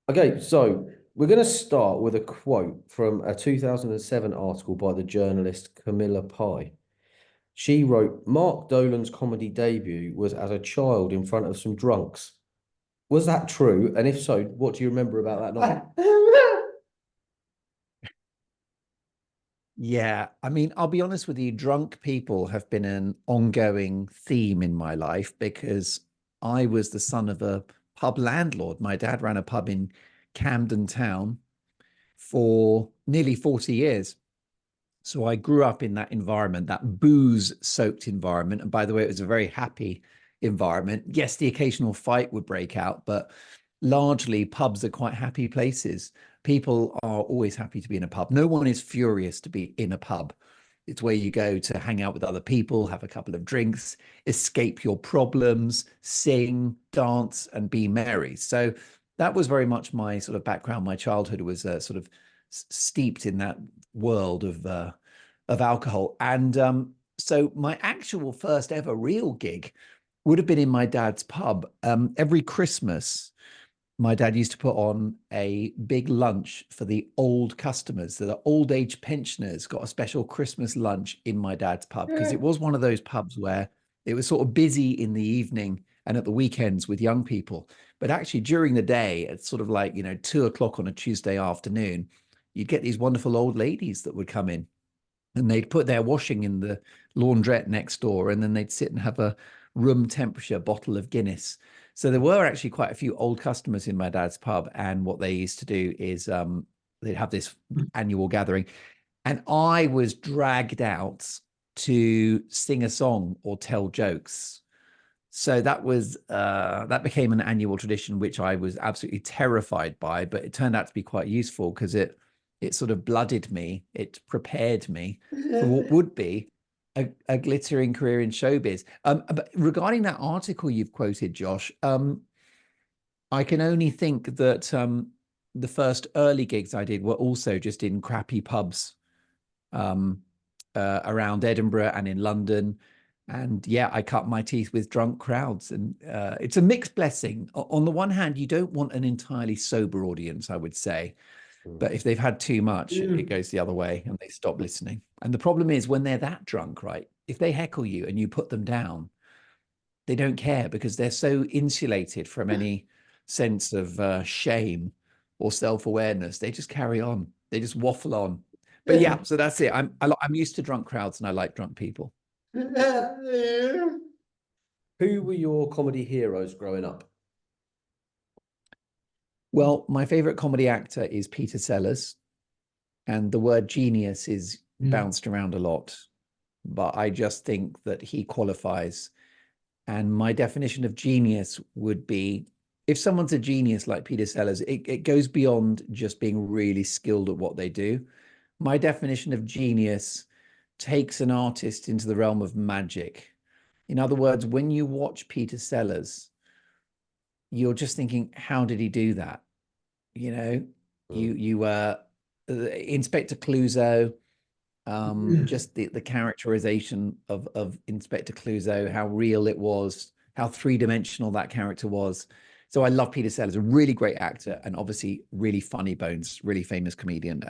Okay, so we're going to start with a quote from a 2007 article by the journalist Camilla Pye. She wrote, Mark Dolan's comedy debut was as a child in front of some drunks. Was that true? And if so, what do you remember about that night? Yeah, I mean, I'll be honest with you, drunk people have been an ongoing theme in my life because I was the son of a pub landlord. My dad ran a pub in Camden Town for nearly 40 years. So I grew up in that environment, that booze-soaked environment. And by the way, it was a very happy environment. Yes, the occasional fight would break out, but largely pubs are quite happy places. People are always happy to be in a pub. No one is furious to be in a pub. It's where you go to hang out with other people, have a couple of drinks, escape your problems, sing, dance, and be merry. So that was very much my sort of background. My childhood was sort of steeped in that world of alcohol. And so my actual first ever real gig would have been in my dad's pub. Every Christmas, my dad used to put on a big lunch for the old customers. So the old age pensioners got a special Christmas lunch in my dad's pub because it was one of those pubs where it was sort of busy in the evening and at the weekends with young people. But actually during the day, it's sort of like, 2 o'clock on a Tuesday afternoon, you'd get these wonderful old ladies that would come in and they'd put their washing in the laundrette next door and then they'd sit and have a room temperature bottle of Guinness. So there were actually quite a few old customers in my dad's pub, and what they used to do is they'd have this annual gathering, and I was dragged out to sing a song or tell jokes. So that became an annual tradition, which I was absolutely terrified by, but it turned out to be quite useful because it sort of blooded me. It prepared me for what would be a glittering career in showbiz. But regarding that article you've quoted, Josh, I can only think that the first early gigs I did were also just in crappy pubs um, around Edinburgh and in London. And yeah, I cut my teeth with drunk crowds. And it's a mixed blessing. On the one hand, you don't want an entirely sober audience, I would say. But if they've had too much, it goes the other way and they stop listening. And the problem is when they're that drunk, right? If they heckle you and you put them down, they don't care because they're so insulated from any sense of shame or self-awareness. They just carry on. They just waffle on. But yeah, so that's it. I'm used to drunk crowds and I like drunk people. Who were your comedy heroes growing up? Well, my favorite comedy actor is Peter Sellers, and the word genius is bounced around a lot, but I just think that he qualifies. And my definition of genius would be if someone's a genius like Peter Sellers, it goes beyond just being really skilled at what they do. My definition of genius takes an artist into the realm of magic. In other words, when you watch Peter Sellers, you're just thinking, how did he do that? You know, Inspector Clouseau, just the characterization of Inspector Clouseau, how real it was, how three-dimensional that character was. So I love Peter Sellers, a really great actor, and obviously really funny bones, really famous comedian.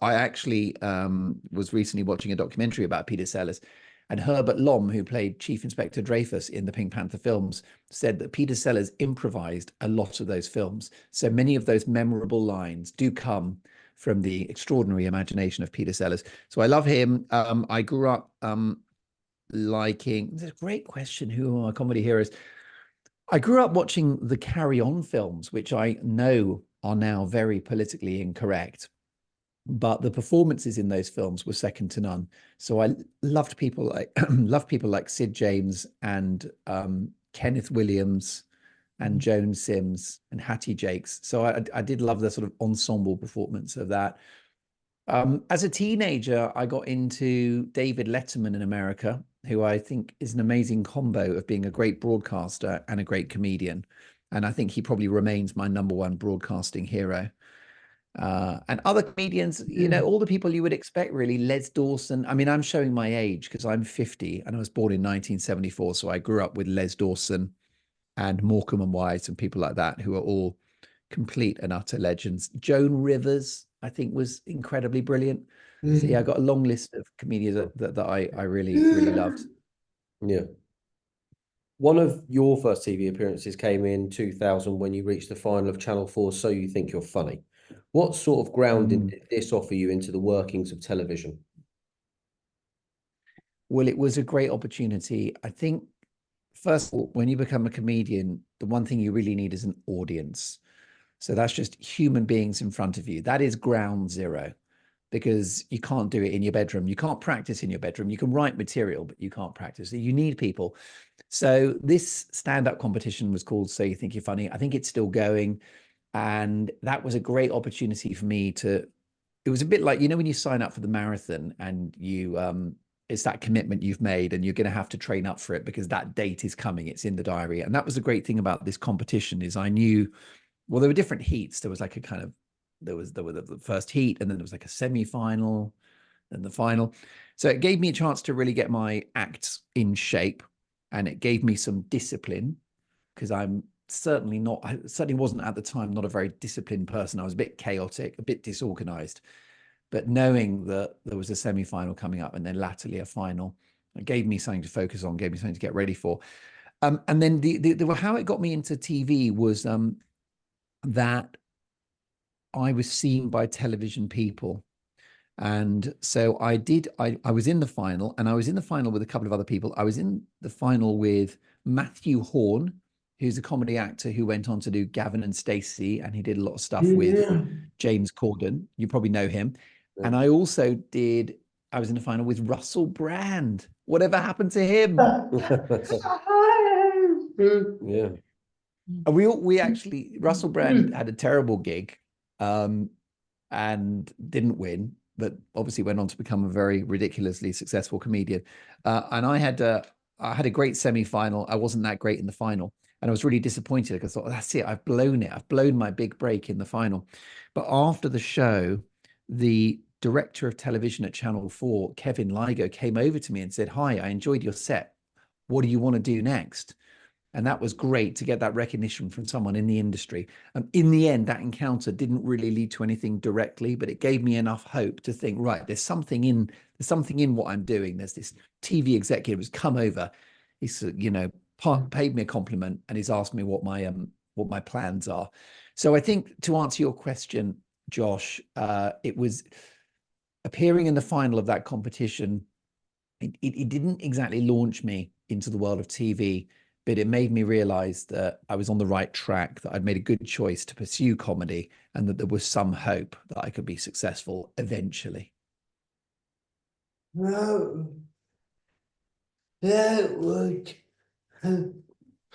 I actually was recently watching a documentary about Peter Sellers, and Herbert Lom, who played Chief Inspector Dreyfus in the Pink Panther films, said that Peter Sellers improvised a lot of those films. So many of those memorable lines do come from the extraordinary imagination of Peter Sellers. So I love him. I grew up liking. It's a great question. Who are my comedy heroes? I grew up watching the Carry On films, which I know are now very politically incorrect, but the performances in those films were second to none. So I loved people like loved people like Sid James and Kenneth Williams and Joan Sims and Hattie Jakes. So I did love the sort of ensemble performance of that. As a teenager, I got into David Letterman in America, who I think is an amazing combo of being a great broadcaster and a great comedian. And I think he probably remains my number one broadcasting hero. And other comedians, all the people you would expect, really. Les Dawson. I mean, I'm showing my age because I'm 50 and I was born in 1974. So I grew up with Les Dawson and Morecambe and Wise and people like that who are all complete and utter legends. Joan Rivers, I think, was incredibly brilliant. So yeah, I got a long list of comedians that I really loved. Yeah. One of your first TV appearances came in 2000 when you reached the final of Channel 4's So You Think You're Funny. What sort of grounding did this offer you into the workings of television? Well, it was a great opportunity. I think, first of all, when you become a comedian, the one thing you really need is an audience. So that's just human beings in front of you. That is ground zero, because you can't do it in your bedroom. You can't practice in your bedroom. You can write material, but you can't practice. So you need people. So this stand-up competition was called So You Think You're Funny. I think it's still going. And that was a great opportunity for me to, it was a bit like, you know, when you sign up for the marathon and you, it's that commitment you've made and you're going to have to train up for it because that date is coming, it's in the diary. And that was the great thing about this competition is I knew, well, there were different heats. There was like a kind of, there was the first heat, and then there was like a semi-final, and the final. So it gave me a chance to really get my act in shape, and it gave me some discipline, because I'm certainly not, I certainly wasn't at the time, not a very disciplined person. I was a bit chaotic, a bit disorganized. But knowing that there was a semi-final coming up and then latterly a final, it gave me something to focus on, gave me something to get ready for. And then how it got me into TV was that I was seen by television people. And so I was in the final, and I was in the final with a couple of other people. I was in the final with Matthew Horn, who's a comedy actor who went on to do Gavin and Stacey, and he did a lot of stuff with James Corden. You probably know him. And I also I was in the final with Russell Brand. Whatever happened to him? Yeah. We actually, Russell Brand had a terrible gig, um, and didn't win, but obviously went on to become a very ridiculously successful comedian. And I had a great semi-final. I wasn't that great in the final, and I was really disappointed because I thought, that's it, I've blown it. I've blown my big break in the final. But after the show, the director of television at Channel 4, Kevin Ligo, came over to me and said, "Hi, I enjoyed your set. What do you want to do next?" And that was great to get that recognition from someone in the industry. In the end, that encounter didn't really lead to anything directly, but it gave me enough hope to think, right, there's something in what I'm doing. There's this TV executive who's come over. He's, paid me a compliment, and he's asked me what my plans are. So I think, to answer your question, Josh, it was appearing in the final of that competition. It didn't exactly launch me into the world of TV, but it made me realize that I was on the right track, that I'd made a good choice to pursue comedy, and that there was some hope that I could be successful eventually. No, that would have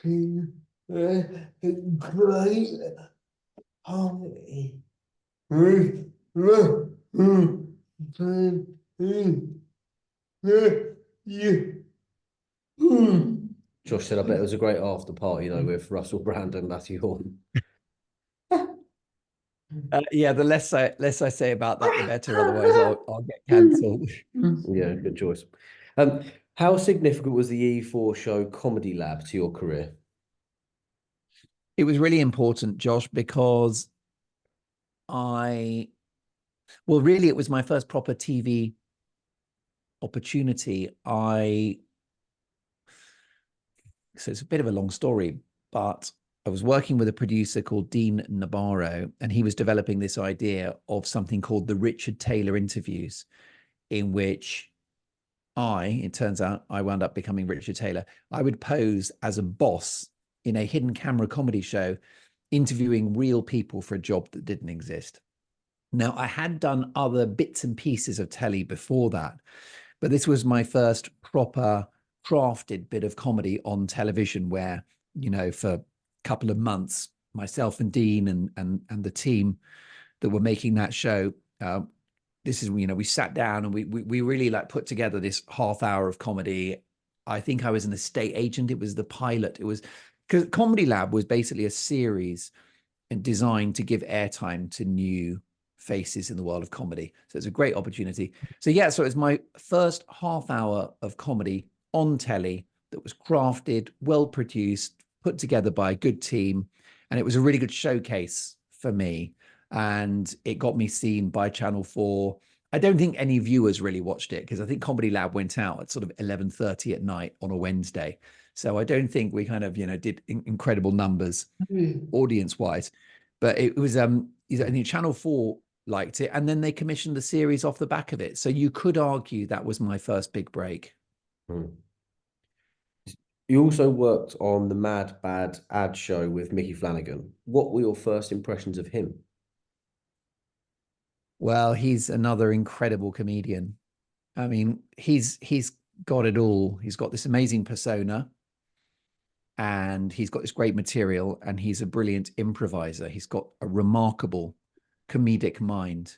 been a great holiday. Josh said, I bet it was a great after party, though, with Russell Brand and Matthew Horn. Yeah, the less I say about that, the better. Otherwise, I'll get cancelled. Yeah, good choice. How significant was the E4 show Comedy Lab to your career? It was really important, Josh, because really, it was my first proper TV opportunity. So it's a bit of a long story, but I was working with a producer called Dean Nabarro, and he was developing this idea of something called the Richard Taylor interviews, in which it turns out I wound up becoming Richard Taylor. I would pose as a boss in a hidden camera comedy show, interviewing real people for a job that didn't exist. Now, I had done other bits and pieces of telly before that, but this was my first proper crafted bit of comedy on television where, for a couple of months, myself and Dean and the team that were making that show, we sat down and we really like put together this half hour of comedy. I think I was an estate agent. It was the pilot. It was, because Comedy Lab was basically a series and designed to give airtime to new faces in the world of comedy. So it's a great opportunity. So yeah, so it's my first half hour of comedy on telly that was crafted, well produced, put together by a good team. And it was a really good showcase for me, and it got me seen by Channel 4. I don't think any viewers really watched it because I think Comedy Lab went out at sort of 11:30 at night on a Wednesday. So I don't think we kind of, did incredible numbers audience wise, but it was, I think Channel 4 liked it. And then they commissioned the series off the back of it. So you could argue that was my first big break. Mm. You also worked on the Mad Bad ad show with Mickey Flanagan. What were your first impressions of him? Well, he's another incredible comedian. I mean, he's got it all. He's got this amazing persona, and he's got this great material, and he's a brilliant improviser. He's got a remarkable comedic mind.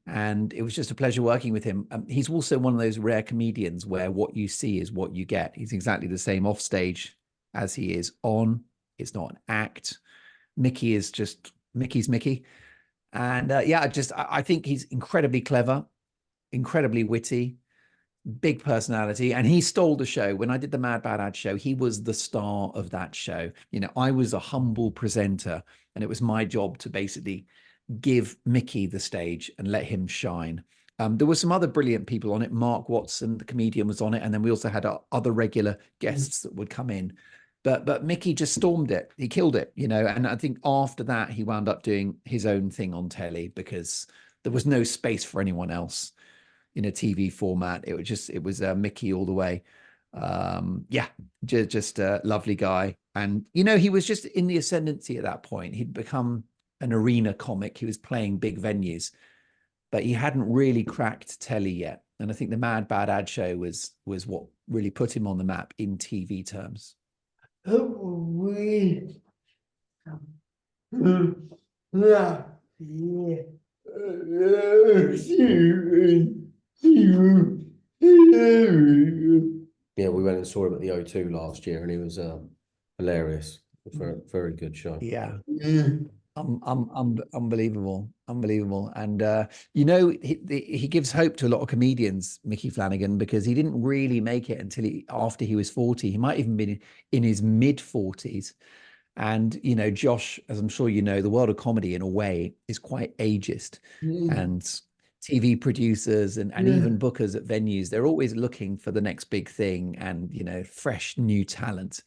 And it was just a pleasure working with him. He's also one of those rare comedians where what you see is what you get. He's exactly the same off stage as he is on. It's not an act. Mickey is just Mickey's Mickey. And I think he's incredibly clever, incredibly witty, big personality, and he stole the show. When I did the Mad Bad Ad show, he was the star of that show. I was a humble presenter, and it was my job to basically give Mickey the stage and let him shine. There were some other brilliant people on it. Mark Watson, the comedian, was on it, and then we also had other regular guests that would come in. But Mickey just stormed it. He killed it, And I think after that, he wound up doing his own thing on telly because there was no space for anyone else in a TV format. It was Mickey all the way. Just a lovely guy. And, he was just in the ascendancy at that point. He'd become an arena comic. He was playing big venues, but he hadn't really cracked telly yet. And I think the Mad Bad Ad show was what really put him on the map in TV terms. Yeah, we went and saw him at the O2 last year, and he was hilarious. Very, very good show. Yeah. Unbelievable, and he gives hope to a lot of comedians, Mickey Flanagan, because he didn't really make it until after he was 40. He might even been in his mid 40s. And Josh, as I'm sure the world of comedy in a way is quite ageist, and TV producers and even bookers at venues, they're always looking for the next big thing and fresh new talent.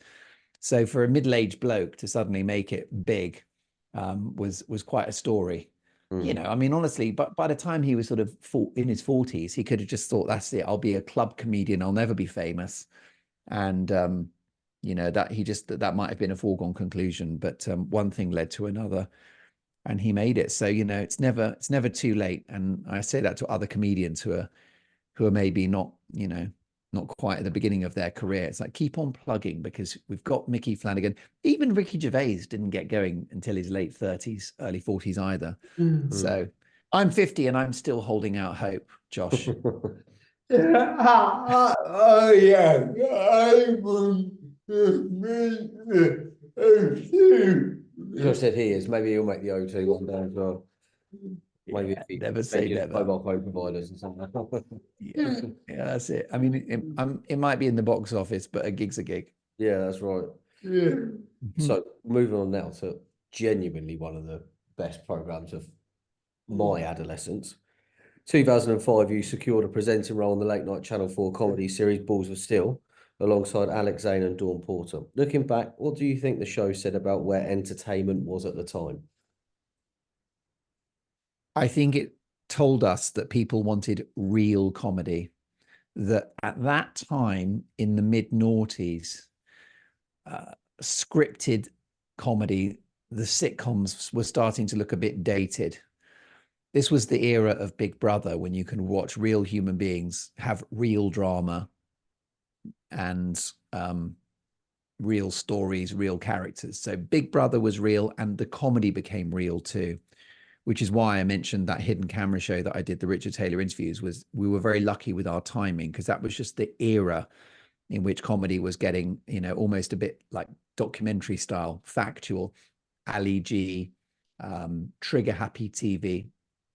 So for a middle-aged bloke to suddenly make it big was quite a story. I mean, honestly, but by the time he was sort of in his 40s, he could have just thought, that's it, I'll be a club comedian, I'll never be famous. And that might have been a foregone conclusion, but one thing led to another, and he made it. So it's never too late. And I say that to other comedians who are maybe not quite at the beginning of their career. It's like, keep on plugging, because we've got Mickey Flanagan. Even Ricky Gervais didn't get going until his late 30s, early 40s either. So I'm 50 and I'm still holding out hope, Josh. Oh yeah, Josh said he is. Maybe he'll make the O2 one day as well. Maybe if he never say never. Mobile phone providers and something. Yeah, that's it. I mean, it might be in the box office, but a gig's a gig. Yeah, that's right. So moving on now to genuinely one of the best programs of my adolescence. 2005, you secured a presenting role on the late night Channel 4 comedy series Balls of Steel alongside Alex Zane and Dawn Porter. Looking back, what do you think the show said about where entertainment was at the time? I think it told us that people wanted real comedy, that at that time in the mid-noughties, scripted comedy, the sitcoms were starting to look a bit dated. This was the era of Big Brother, when you can watch real human beings have real drama and real stories, real characters. So Big Brother was real, and the comedy became real too, which is why I mentioned that hidden camera show that I did, the Richard Taylor interviews. We were very lucky with our timing, because that was just the era in which comedy was getting, almost a bit like documentary style, factual, Ali G, trigger happy TV.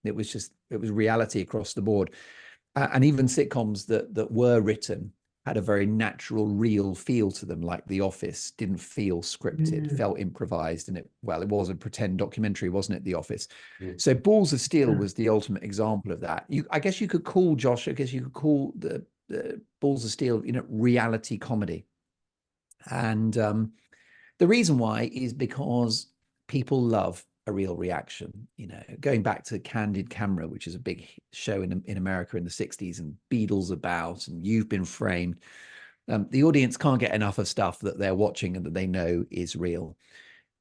It was reality across the board. And even sitcoms that were written had a very natural, real feel to them, like The Office. Didn't feel scripted, felt improvised, and it was a pretend documentary, wasn't it? The Office. Mm. So Balls of Steel was the ultimate example of that. I guess you could call Josh. I guess you could call the Balls of Steel, reality comedy. And the reason why is because people love a real reaction. Going back to Candid Camera, which is a big show in America in the 60s, and Beatles About, and You've Been Framed. The audience can't get enough of stuff that they're watching and that they know is real.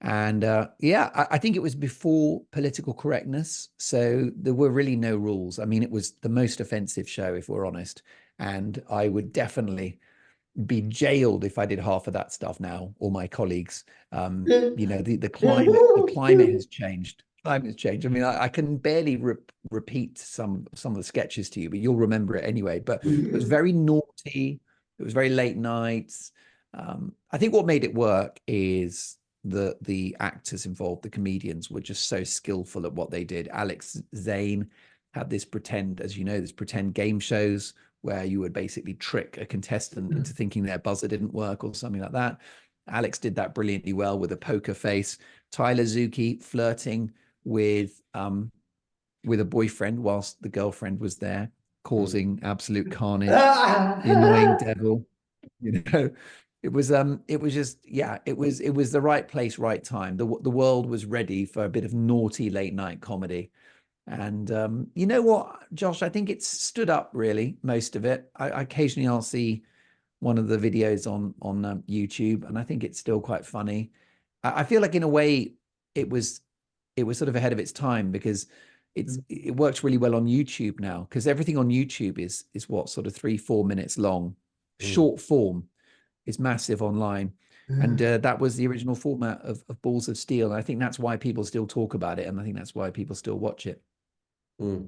And I think it was before political correctness. So there were really no rules. I mean, it was the most offensive show, if we're honest. And I would definitely be jailed if I did half of that stuff now, or my colleagues. The climate has changed. Climate has changed. I mean, I can barely repeat some of the sketches to you, but you'll remember it anyway. But it was very naughty. It was very late nights. I think what made it work is the actors involved, the comedians, were just so skillful at what they did. Alex Zane had this pretend, as you know, this pretend game shows where you would basically trick a contestant into thinking their buzzer didn't work or something like that. Alex did that brilliantly well with a poker face. Tyler Zuki flirting with a boyfriend whilst the girlfriend was there, causing absolute carnage. The annoying devil, it was just, yeah, it was the right place, right time. The world was ready for a bit of naughty late night comedy. And you know what, Josh, I think it's stood up, really, most of it. Occasionally I'll see one of the videos on YouTube, and I think it's still quite funny. I feel like in a way it was sort of ahead of its time, because it works really well on YouTube now, because everything on YouTube is what, sort of 3-4 minutes long. Short form is massive online. And that was the original format of Balls of Steel. And I think that's why people still talk about it, and I think that's why people still watch it. Mm.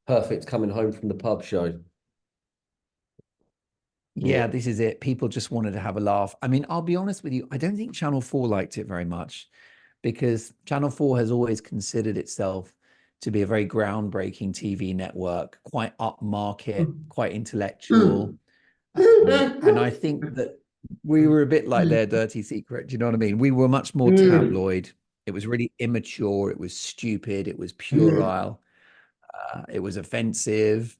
Perfect coming home from the pub show. Yeah, this is it. People just wanted to have a laugh. I mean, I'll be honest with you, I don't think Channel 4 liked it very much, because Channel 4 has always considered itself to be a very groundbreaking TV network, quite upmarket, quite intellectual. And I think that we were a bit like their dirty secret. Do you know what I mean? We were much more tabloid. It was really immature. It was stupid. It was puerile. It was offensive.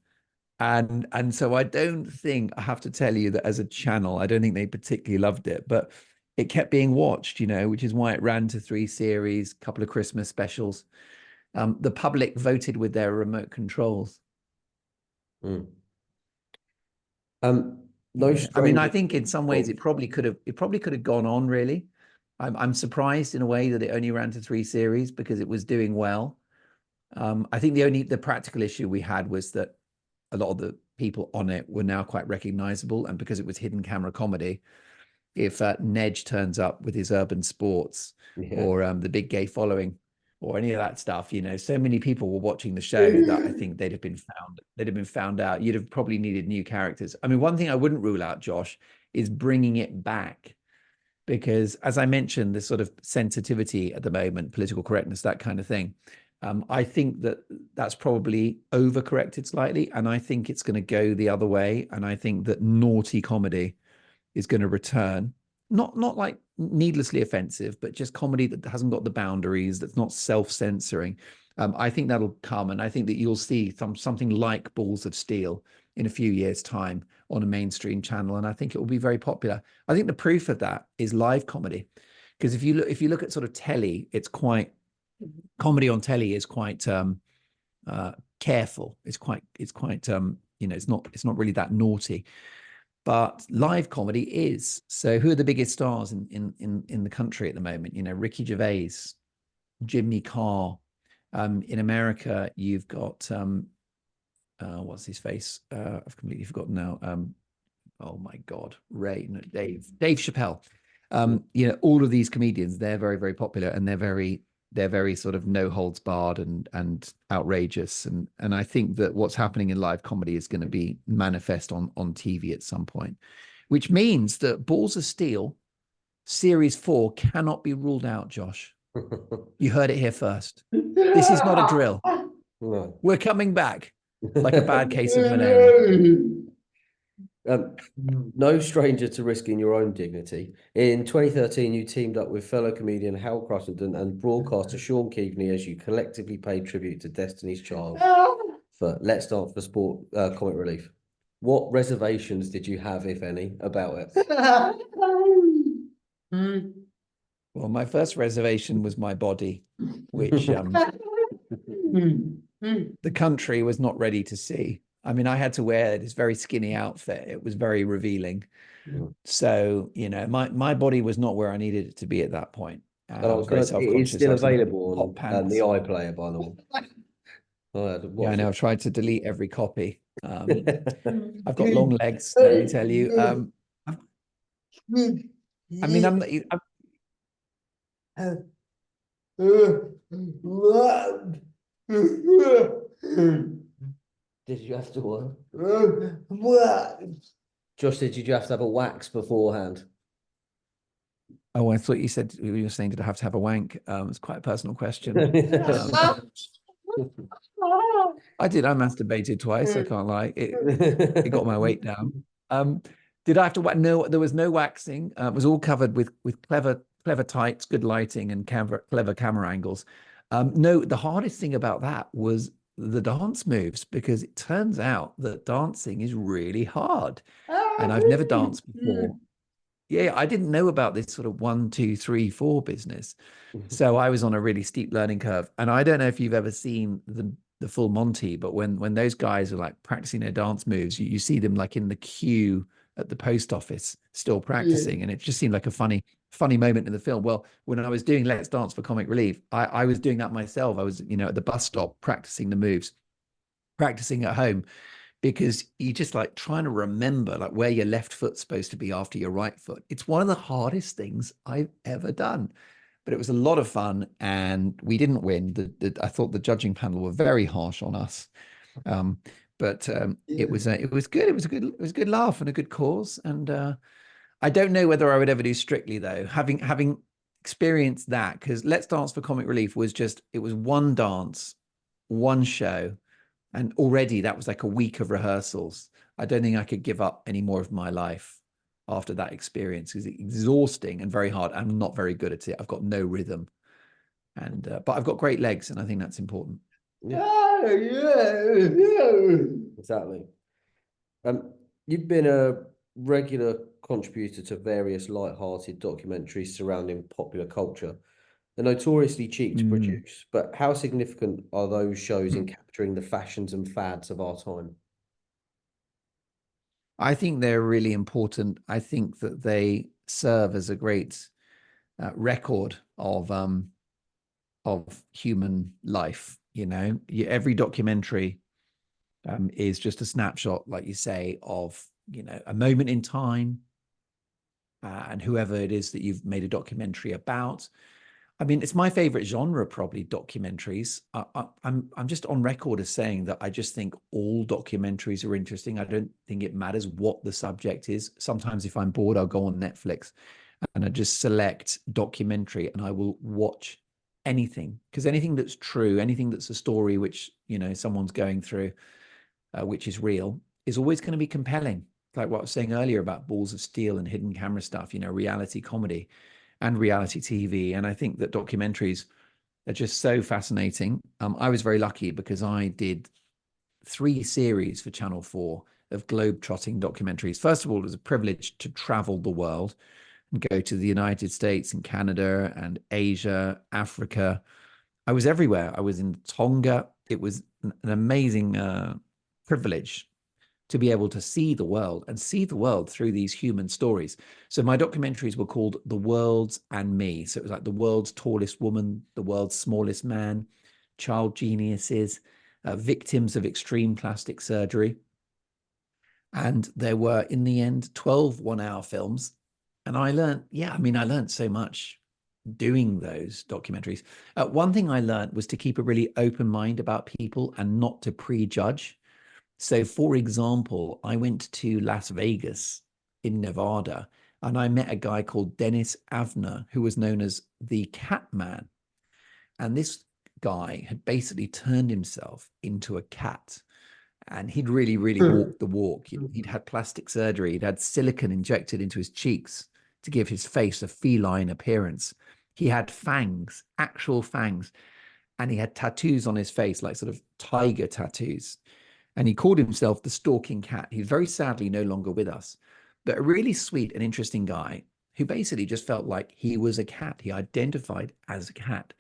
And so I don't think, I have to tell you that as a channel, I don't think they particularly loved it, but it kept being watched, which is why it ran to 3 series, a couple of Christmas specials. The public voted with their remote controls. No Yeah. I mean, I stranger. think in some ways it probably could have gone on, really. I'm surprised in a way that it only ran to 3 series, because it was doing well. I think the practical issue we had was that a lot of the people on it were now quite recognizable, and because it was hidden camera comedy, if Nedge turns up with his urban sports, or the big gay following, or any of that stuff, so many people were watching the show that I think they'd have been found out. You'd have probably needed new characters. I mean, one thing I wouldn't rule out, Josh, is bringing it back, because, as I mentioned, this sort of sensitivity at the moment, political correctness, that kind of thing. I think that's probably overcorrected slightly, and I think it's going to go the other way. And I think that naughty comedy is going to return, not like needlessly offensive, but just comedy that hasn't got the boundaries, that's not self-censoring. I think that'll come, and I think that you'll see something like Balls of Steel in a few years' time on a mainstream channel, and I think it will be very popular. I think the proof of that is live comedy, because if you look at sort of telly, comedy on telly is quite careful. It's quite it's not really that naughty. But live comedy is. So who are the biggest stars in the country at the moment? Ricky Gervais, Jimmy Carr. In America, you've got what's his face? I've completely forgotten now. Oh my God, Dave Chappelle. All of these comedians, they're very, very popular, and they're very they're very sort of no holds barred and outrageous. And I think that what's happening in live comedy is going to be manifest on TV at some point, which means that Balls of Steel Series 4 cannot be ruled out, Josh. You heard it here first. This is not a drill. No. We're coming back like a bad case of malaria. No stranger to risking your own dignity. In 2013, you teamed up with fellow comedian Hal Cruttenden and broadcaster Sean Keaveney as you collectively paid tribute to Destiny's Child for Let's Dance for Sport Comic Relief. What reservations did you have, if any, about it? Well, my first reservation was my body, which the country was not ready to see. I mean, I had to wear this very skinny outfit. It was very revealing. So, you know, my body was not where I needed it to be at that point. I was very self-conscious. It is still available on the iPlayer, by the way. Yeah, I know. I've tried to delete every copy. I've got long legs, let me tell you. I mean, I'm Did you have to what? Josh, did you have to have a wax beforehand? Oh, I thought you said you were saying, did I have to have a wank? It's quite a personal question. I did. I masturbated twice. I can't lie. It got my weight down. Did I have to? No, there was no waxing. It was all covered with clever tights, good lighting, and clever camera angles. No, the hardest thing about that was the dance moves, because it turns out that dancing is really hard, and I've never danced before. Yeah, I didn't know about this sort of 1, 2, 3, 4 business. So I was on a really steep learning curve. And I don't know if you've ever seen the full Monty, but when those guys are like practicing their dance moves, you see them like in the queue at the post office still practicing. And it just seemed like a funny moment in the film. Well, when I was doing Let's Dance for Comic Relief, I was doing that myself. I was, you know, at the bus stop practicing the moves, practicing at home, because you just like trying to remember like where your left foot's supposed to be after your right foot. It's one of the hardest things I've ever done, but it was a lot of fun, and we didn't win. I thought the judging panel were very harsh on us, but it was good. It was a good laugh and a good cause. And I don't know whether I would ever do Strictly though, having experienced that, because Let's Dance for Comic Relief was it was one dance, one show. And already that was like a week of rehearsals. I don't think I could give up any more of my life after that experience. It's exhausting and very hard. I'm not very good at it. I've got no rhythm, and but I've got great legs, and I think that's important. Yeah. Exactly. You've been a regular contributor to various light-hearted documentaries surrounding popular culture. They're notoriously cheap to produce, but how significant are those shows in capturing the fashions and fads of our time? I think they're really important. I think that they serve as a great record of human life. You know, every documentary is just a snapshot, like you say, of, you know, a moment in time, and whoever it is that you've made a documentary about. I mean, it's my favorite genre, probably documentaries. I'm just on record as saying that I just think all documentaries are interesting. I don't think it matters what the subject is. Sometimes if I'm bored, I'll go on Netflix and I just select documentary and I will watch anything, because anything that's true, anything that's a story which, you know, someone's going through, which is real, is always going to be compelling. Like what I was saying earlier about Balls of Steel and hidden camera stuff, you know, reality comedy and reality TV. And I think that documentaries are just so fascinating. I was very lucky because I did 3 series for Channel 4 of globe-trotting documentaries. First of all, it was a privilege to travel the world and go to the United States and Canada and Asia, Africa. I was everywhere. I was in Tonga. It was an amazing privilege to be able to see the world and see the world through these human stories. So my documentaries were called The World's and Me. So it was like the world's tallest woman, the world's smallest man, child geniuses, victims of extreme plastic surgery. And there were, in the end, 12 one-hour films. And I learned, I learned so much. doing those documentaries. One thing I learned was to keep a really open mind about people and not to prejudge. So, for example, I went to Las Vegas in Nevada and I met a guy called Dennis Avner, who was known as the Cat Man. And this guy had basically turned himself into a cat. And he'd really, really walked the walk. He'd had plastic surgery, he'd had silicone injected into his cheeks to give his face a feline appearance. He had fangs, actual fangs, and he had tattoos on his face, like sort of tiger tattoos. And he called himself the Stalking Cat. He's very sadly no longer with us, but a really sweet and interesting guy who basically just felt like he was a cat. He identified as a cat.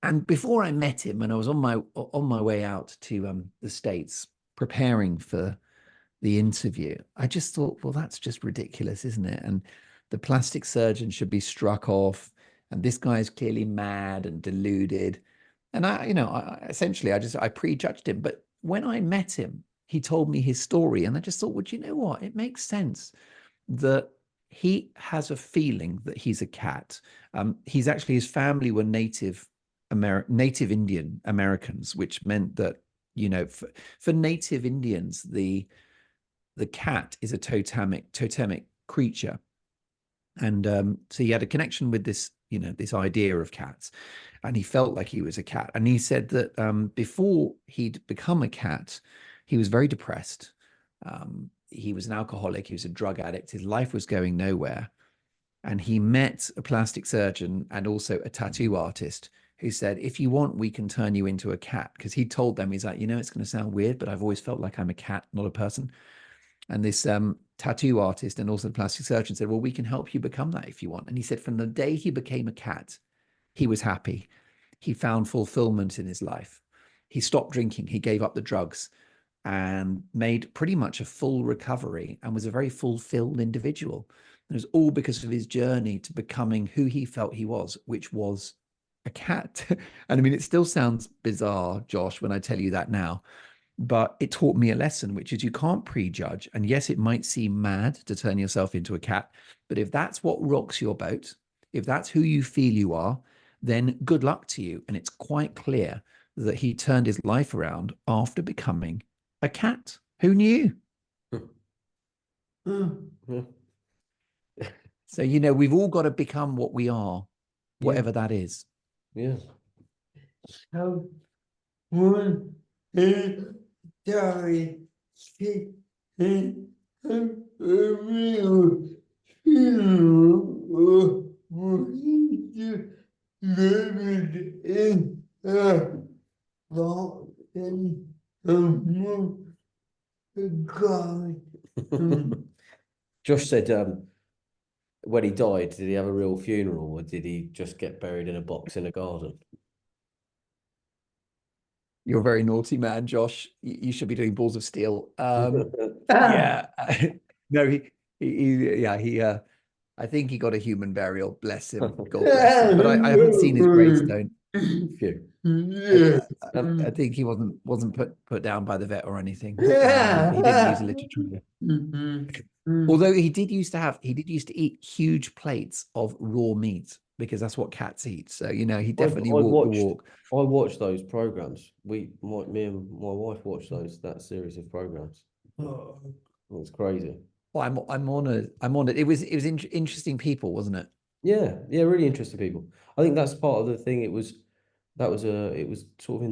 And before I met him, and I was on my way out to the States preparing for the interview, I just thought, well, that's just ridiculous, isn't it? And the plastic surgeon should be struck off, and this guy is clearly mad and deluded. And essentially, I prejudged him. But when I met him, he told me his story, and I just thought, well, you know what? It makes sense that he has a feeling that he's a cat. He's actually, his family were native Indian Americans, which meant that, for native Indians, the cat is a totemic creature. And so he had a connection with this idea of cats, and he felt like he was a cat. And he said that before he'd become a cat, he was very depressed. He was an alcoholic, he was a drug addict, his life was going nowhere. And he met a plastic surgeon and also a tattoo artist who said, if you want, we can turn you into a cat. Because he told them, he's like, it's going to sound weird, but I've always felt like I'm a cat, not a person. And this tattoo artist and also the plastic surgeon said, well, we can help you become that if you want. And he said from the day he became a cat, he was happy. He found fulfillment in his life. He stopped drinking. He gave up the drugs and made pretty much a full recovery and was a very fulfilled individual. It was all because of his journey to becoming who he felt he was, which was a cat. And I mean, it still sounds bizarre, Josh, when I tell you that now, but it taught me a lesson, which is you can't prejudge. And yes, it might seem mad to turn yourself into a cat, but if that's what rocks your boat, if that's who you feel you are, then good luck to you. And it's quite clear that he turned his life around after becoming a cat. Who knew? So, we've all got to become what we are, whatever that is. Yeah. So, one sorry, Josh said, when he died, did he have a real funeral or did he just get buried in a box in a garden? You're a very naughty man, Josh. You should be doing balls of steel. Yeah. No, I think he got a human burial. Bless him. God bless him. But I haven't seen his gravestone. Phew. I think he wasn't put down by the vet or anything. He didn't use a literature. Although he did used to eat huge plates of raw meat because that's what cats eat. So he definitely walked the walk. I watched those programs. Me and my wife watched that series of programs. It was crazy. Well, I'm honored. It was interesting people, wasn't it? Yeah, really interesting people. I think that's part of the thing. It was sort of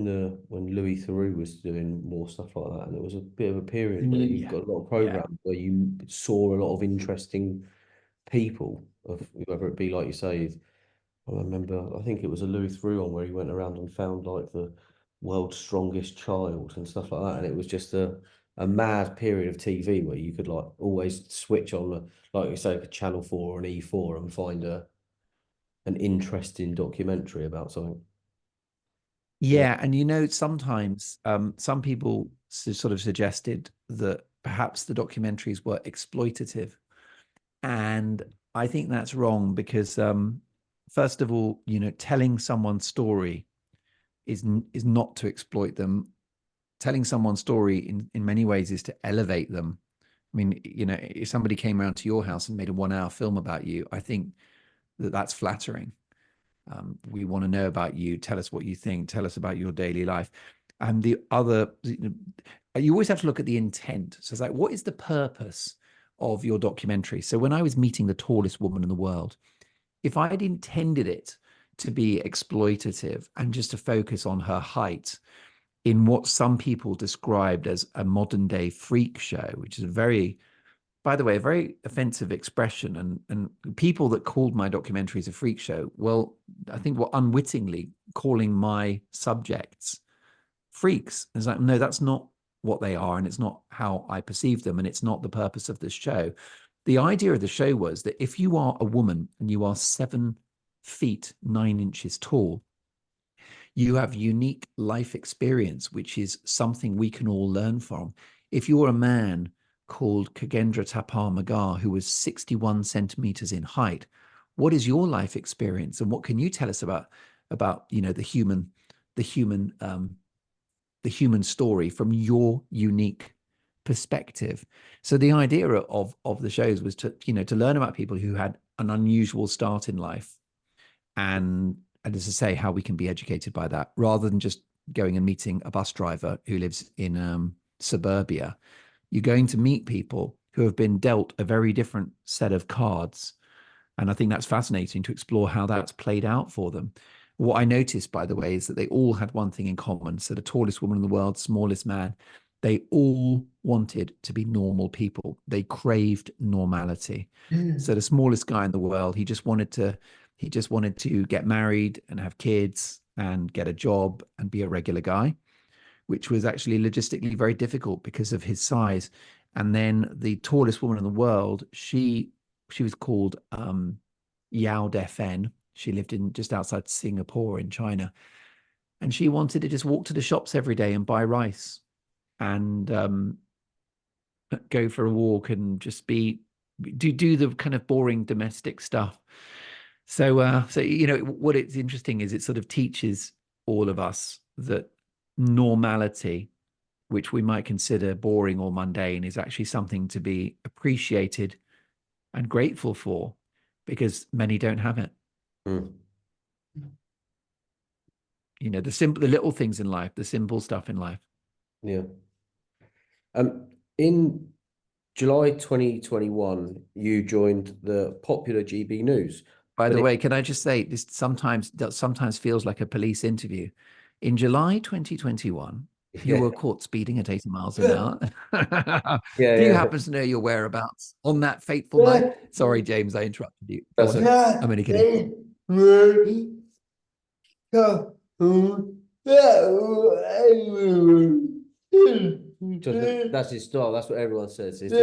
when Louis Theroux was doing more stuff like that, and it was a bit of a period where you've got a lot of programs where you saw a lot of interesting people, of whether it be like you say. I remember, I think it was a Louis Theroux one where he went around and found like the world's strongest child and stuff like that, and it was just a mad period of TV where you could like always switch on, like you say, like Channel 4 or an E4 and find an interesting documentary about something. Yeah, and sometimes some people sort of suggested that perhaps the documentaries were exploitative, and I think that's wrong because first of all, telling someone's story is not to exploit them. Telling someone's story in many ways is to elevate them. I mean, if somebody came around to your house and made a 1-hour film about you, I think that's flattering. We want to know about you. Tell us what you think. Tell us about your daily life. And the other, you always have to look at the intent. So it's like, what is the purpose of your documentary? So when I was meeting the tallest woman in the world, if I'd intended it to be exploitative and just to focus on her height in what some people described as a modern day freak show, which is a very, by the way, a very offensive expression. And people that called my documentaries a freak show, well, I think were unwittingly calling my subjects freaks. It's like, no, that's not what they are. And it's not how I perceive them. And it's not the purpose of this show. The idea of the show was that if you are a woman and you are 7 feet 9 inches tall, you have unique life experience, which is something we can all learn from. If you're a man called Kagendra Tapar Magar, who was 61 centimeters in height, what is your life experience, and what can you tell us about the human story from your unique perspective? So the idea of the shows was to learn about people who had an unusual start in life, and as I say, how we can be educated by that, rather than just going and meeting a bus driver who lives in suburbia. You're going to meet people who have been dealt a very different set of cards. And I think that's fascinating to explore how that's played out for them. What I noticed, by the way, is that they all had one thing in common. So the tallest woman in the world, smallest man, they all wanted to be normal people. They craved normality. So the smallest guy in the world, he just wanted to get married and have kids and get a job and be a regular guy, which was actually logistically very difficult because of his size. And then the tallest woman in the world, she was called Yao Defen. She lived in just outside Singapore in China. And she wanted to just walk to the shops every day and buy rice and go for a walk and just do the kind of boring domestic stuff. So what it's interesting is it sort of teaches all of us that normality, which we might consider boring or mundane, is actually something to be appreciated and grateful for, because many don't have it. Mm. The little things in life, the simple stuff in life. Yeah. In July 2021, you joined the popular GB News. By the way, can I just say this sometimes feels like a police interview. In July 2021, you were caught speeding at 80 miles an hour. Do you happen to know your whereabouts on that fateful night? Sorry, James, I interrupted you. I'm only kidding. That's his style. That's what everyone says. It's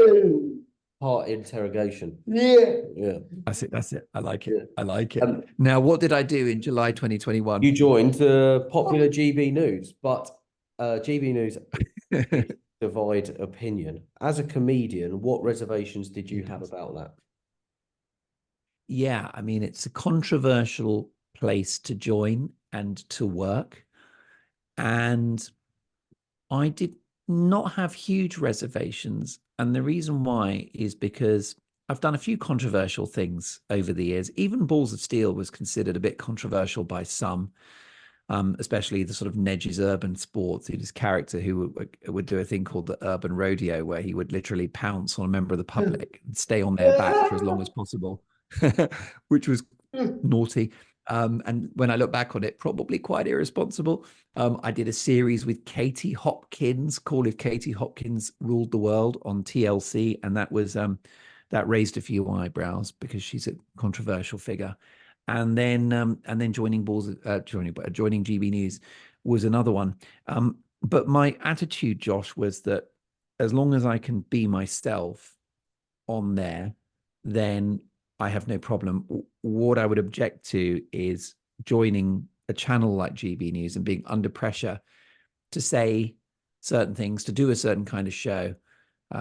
heart interrogation. Yeah. That's it. I like it. Yeah. I like it. Now, what did I do in July 2021? You joined the popular GB News, but GB News divide opinion. As a comedian, what reservations did you have about that? Yeah, I mean, it's a controversial place to join and to work. And I did not have huge reservations. And the reason why is because I've done a few controversial things over the years. Even Balls of Steel was considered a bit controversial by some, especially the sort of Nedge's Urban Sports, his character who would do a thing called the Urban Rodeo, where he would literally pounce on a member of the public and stay on their back for as long as possible, which was naughty. And when I look back on it, probably quite irresponsible. I did a series with Katie Hopkins called If Katie Hopkins Ruled the World on TLC. And that was that raised a few eyebrows because she's a controversial figure. And then joining GB News was another one. But my attitude, Josh, was that as long as I can be myself on there, then I have no problem. What I would object to is joining a channel like GB News and being under pressure to say certain things, to do a certain kind of show,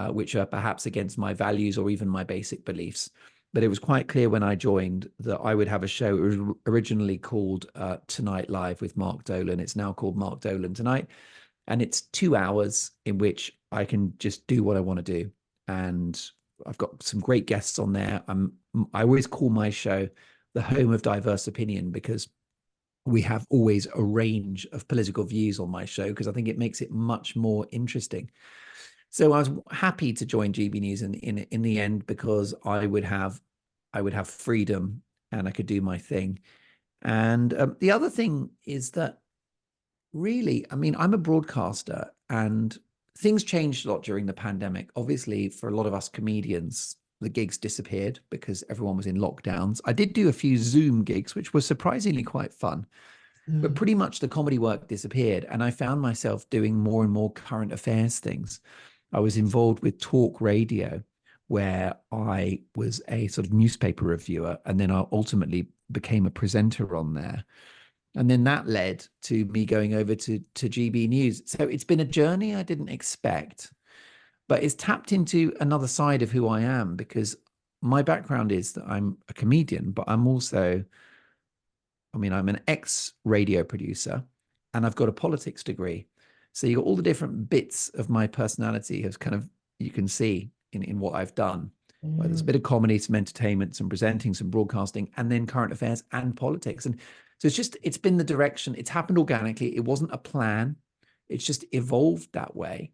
which are perhaps against my values or even my basic beliefs. But it was quite clear when I joined that I would have a show. It was originally called Tonight Live with Mark Dolan. It's now called Mark Dolan Tonight. And it's 2 hours in which I can just do what I want to do. And I've got some great guests on there. I always call my show the home of diverse opinion, because we have always a range of political views on my show, because I think it makes it much more interesting. So I was happy to join GB News in the end, because I would have freedom and I could do my thing. And the other thing is that, really, I mean, I'm a broadcaster, and things changed a lot during the pandemic. Obviously, for a lot of us comedians, the gigs disappeared because everyone was in lockdowns. I did do a few Zoom gigs, which were surprisingly quite fun, but pretty much the comedy work disappeared. And I found myself doing more and more current affairs things. I was involved with talk radio, where I was a sort of newspaper reviewer, and then I ultimately became a presenter on there. And then that led to me going over to GB News. So it's been a journey I didn't expect, but it's tapped into another side of who I am, because my background is that I'm a comedian, but I'm also, I mean, I'm an ex-radio producer, and I've got a politics degree. So you got all the different bits of my personality has kind of, you can see in what I've done. Well, there's a bit of comedy, some entertainment, some presenting, some broadcasting, and then current affairs and politics. And so it's been the direction. It's happened organically. It wasn't a plan. It's just evolved that way.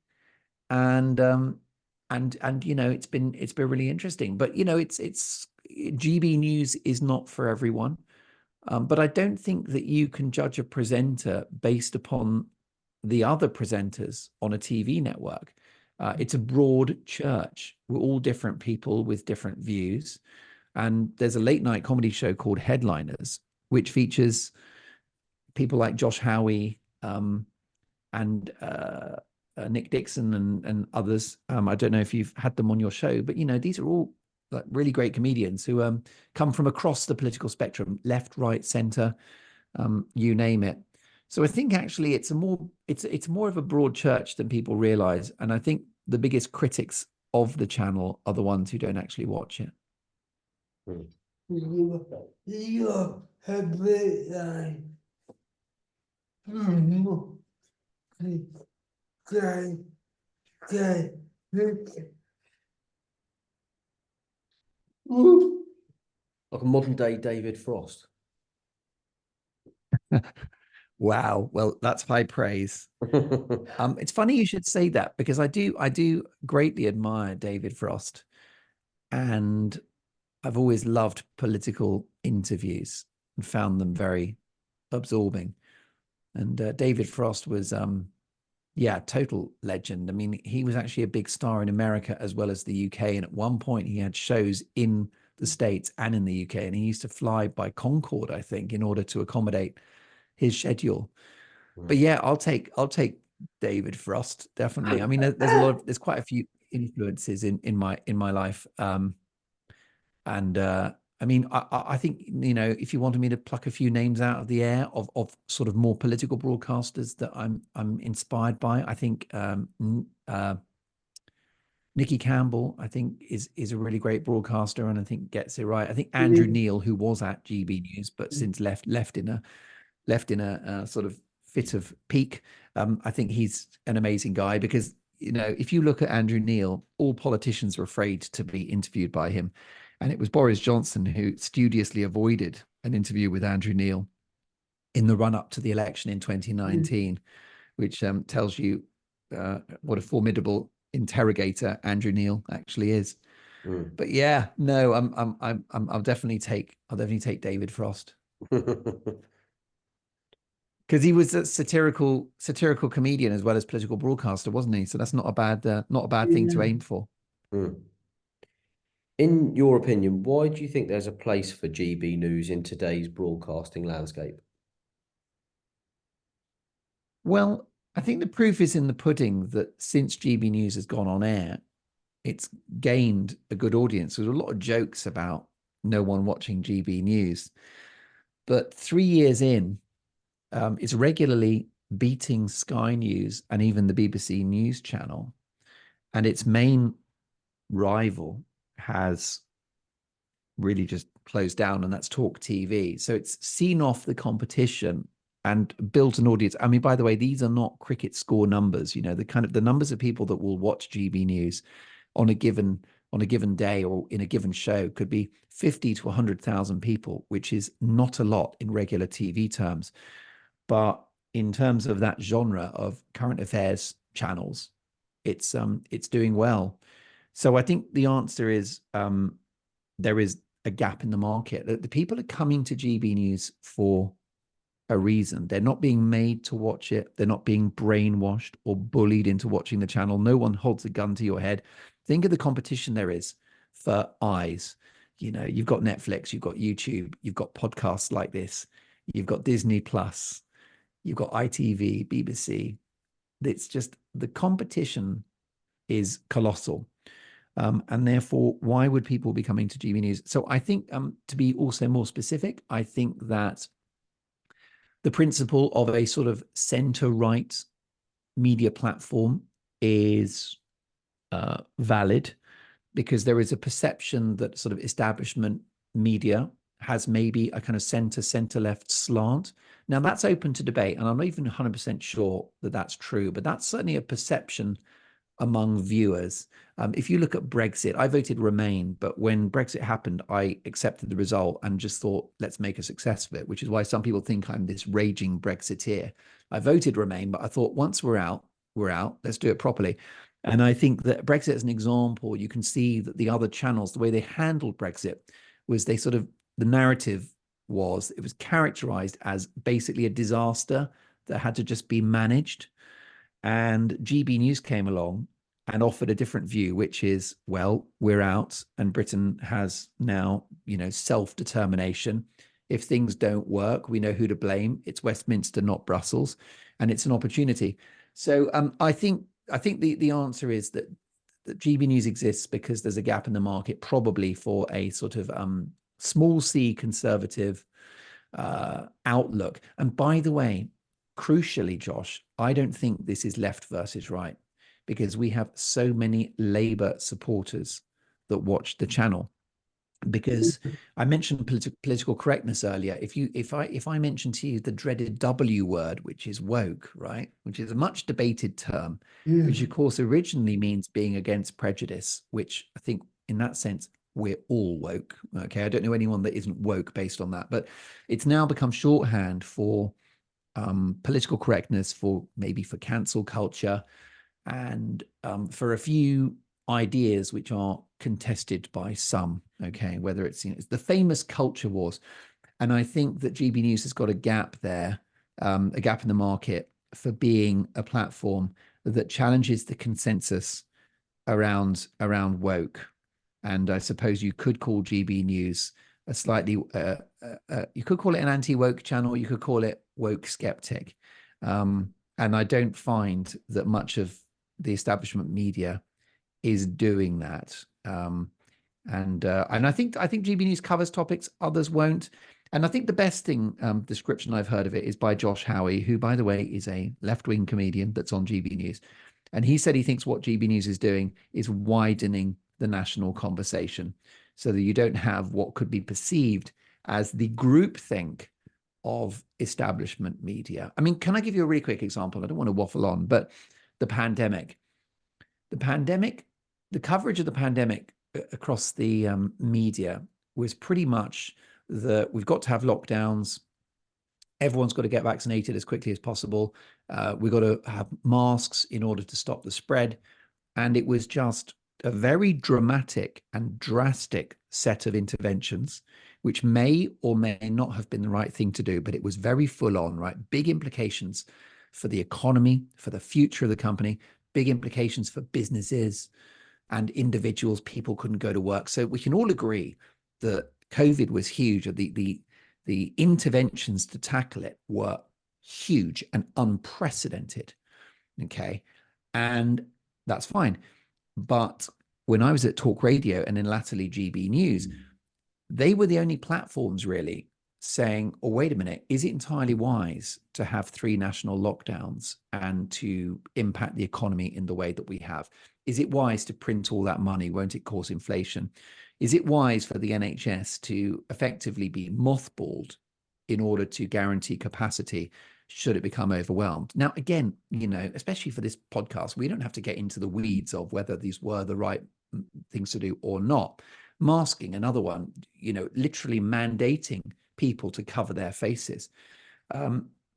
And you know, it's been really interesting. But you know, it's GB News is not for everyone. But I don't think that you can judge a presenter based upon the other presenters on a TV network. It's a broad church. We're all different people with different views. And there's a late night comedy show called Headliners, which features people like Josh Howie and Nick Dixon and others. I don't know if you've had them on your show, but you know, these are all like really great comedians who come from across the political spectrum, left, right, center, you name it. So I think actually it's more of a broad church than people realize. And I think the biggest critics of the channel are the ones who don't actually watch it. You have it Like a modern day David Frost. Wow. Well, that's high praise. It's funny you should say that, because I do greatly admire David Frost, and I've always loved political interviews and found them very absorbing. And David Frost was, yeah, total legend. I mean, he was actually a big star in America as well as the UK. And at one point, he had shows in the States and in the UK. And he used to fly by Concorde, I think, in order to accommodate his schedule. But yeah, I'll take David Frost, definitely. I mean, there's quite a few influences in my life. And I mean, I think, you know, if you wanted me to pluck a few names out of the air of sort of more political broadcasters that I'm inspired by, I think Nicky Campbell, I think is a really great broadcaster, and I think gets it right. I think Andrew Neil, who was at GB News but since left in a sort of fit of pique. I think he's an amazing guy, because you know, if you look at Andrew Neil, all politicians are afraid to be interviewed by him. And it was Boris Johnson who studiously avoided an interview with Andrew Neil in the run up to the election in 2019, which tells you what a formidable interrogator Andrew Neil actually is. But yeah, no, I'll definitely take David Frost. Because he was a satirical comedian as well as political broadcaster, wasn't he? So that's not a bad thing to aim for. In your opinion, why do you think there's a place for GB News in today's broadcasting landscape? Well, I think the proof is in the pudding that since GB News has gone on air, it's gained a good audience. There's a lot of jokes about no one watching GB News, but 3 years in, it's regularly beating Sky News and even the BBC News Channel, and its main rival has really just closed down, and that's Talk TV. So it's seen off the competition and built an audience. I mean, by the way, these are not cricket score numbers, you know, the numbers of people that will watch GB News on a given on a given day or in a given show could be 50 to 100,000 people, which is not a lot in regular TV terms. But in terms of that genre of current affairs channels, it's doing well. So I think the answer is there is a gap in the market. The people are coming to GB News for a reason. They're not being made to watch it. They're not being brainwashed or bullied into watching the channel. No one holds a gun to your head. Think of the competition there is for eyes. You know, you've got Netflix, you've got YouTube, you've got podcasts like this, you've got Disney Plus, you've got ITV, BBC. It's just the competition is colossal. And therefore, why would people be coming to GB News? So I think to be also more specific, I think that the principle of a sort of center-right media platform is valid, because there is a perception that sort of establishment media has maybe a kind of center-left slant. Now, that's open to debate, and I'm not even 100% sure that that's true, but that's certainly a perception among viewers. If you look at Brexit, I voted Remain, but when Brexit happened, I accepted the result and just thought, let's make a success of it, which is why some people think I'm this raging Brexiteer. I voted Remain, but I thought once we're out, let's do it properly. And I think that Brexit, as an example, you can see that the other channels, the way they handled Brexit was they sort of, the narrative was, it was characterized as basically a disaster that had to just be managed. And GB News came along and offered a different view, which is, well, we're out and Britain has now, you know, self-determination. If things don't work, we know who to blame. It's Westminster, not Brussels, and it's an opportunity. So I think the answer is that GB News exists because there's a gap in the market, probably for a sort of small c conservative outlook. And by the way, crucially, Josh, I don't think this is left versus right, because we have so many Labour supporters that watch the channel. Because I mentioned political correctness earlier. If I mention to you the dreaded W word, which is woke, right, which is a much debated term, which of course originally means being against prejudice, which I think in that sense we're all woke. Okay, I don't know anyone that isn't woke based on that, but it's now become shorthand for political correctness, for maybe for cancel culture, and for a few ideas which are contested by some. Okay, whether it's, you know, it's the famous culture wars, and I think that GB News has got a gap there, a gap in the market for being a platform that challenges the consensus around woke. And I suppose you could call GB News a slightly, you could call it an anti-woke channel, you could call it woke skeptic. And I don't find that much of the establishment media is doing that. And I think GB News covers topics others won't. And I think the best description I've heard of it is by Josh Howie, who, by the way, is a left-wing comedian that's on GB News. And he said he thinks what GB News is doing is widening the national conversation, so that you don't have what could be perceived as the groupthink of establishment media. I mean, can I give you a really quick example? I don't want to waffle on, but the pandemic, the coverage of the pandemic across the media was pretty much that we've got to have lockdowns. Everyone's got to get vaccinated as quickly as possible. We've got to have masks in order to stop the spread. And it was just a very dramatic and drastic set of interventions, which may or may not have been the right thing to do, but it was very full on, right? Big implications for the economy, for the future of the company, big implications for businesses and individuals. People couldn't go to work. So we can all agree that COVID was huge. The interventions to tackle it were huge and unprecedented. Okay. And that's fine. But when I was at Talk Radio and then latterly GB News, they were the only platforms really saying, oh, wait a minute, is it entirely wise to have 3 national lockdowns and to impact the economy in the way that we have? Is it wise to print all that money? Won't it cause inflation? Is it wise for the NHS to effectively be mothballed in order to guarantee capacity should it become overwhelmed? Now, again, you know, especially for this podcast, we don't have to get into the weeds of whether these were the right things to do or not. Masking, another one, literally mandating people to cover their faces.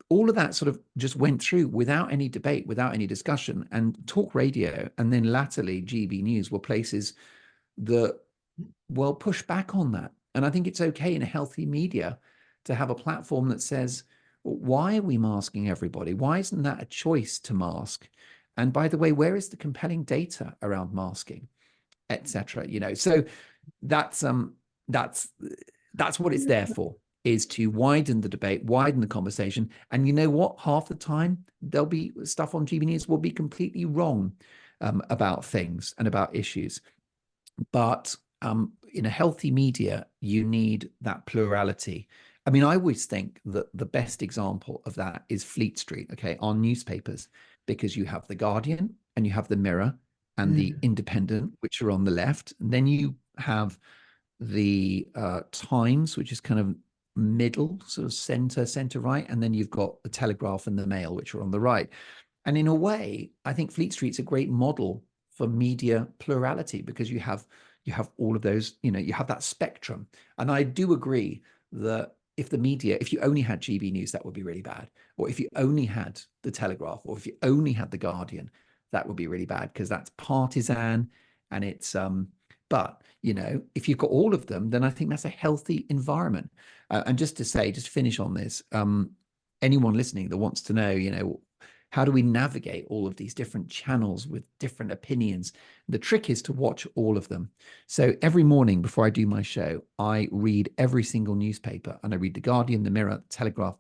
All of that sort of just went through without any debate, without any discussion. And talk radio, and then latterly GB News, were places that, well, push back on that. And I think it's okay in a healthy media to have a platform that says, why are we masking everybody? Why isn't that a choice to mask? And by the way, where is the compelling data around masking, etc.? So that's what it's there for, is to widen the debate, widen the conversation. And you know what? Half the time, there'll be stuff on GB News will be completely wrong about things and about issues. But in a healthy media, you need that plurality. I mean, I always think that the best example of that is Fleet Street, okay, on newspapers, because you have The Guardian and you have The Mirror and The Independent, which are on the left. And then you have the Times, which is kind of middle, sort of center right. And then you've got The Telegraph and The Mail, which are on the right. And in a way, I think Fleet Street's a great model for media plurality, because you have all of those, you have that spectrum. And I do agree that if you only had GB News, that would be really bad. Or if you only had The Telegraph, or if you only had The Guardian, that would be really bad, because that's partisan and it's but if you've got all of them, then I think that's a healthy environment. And just to finish on this, anyone listening that wants to know, how do we navigate all of these different channels with different opinions? The trick is to watch all of them. So every morning before I do my show, I read every single newspaper, and I read The Guardian, The Mirror, The Telegraph.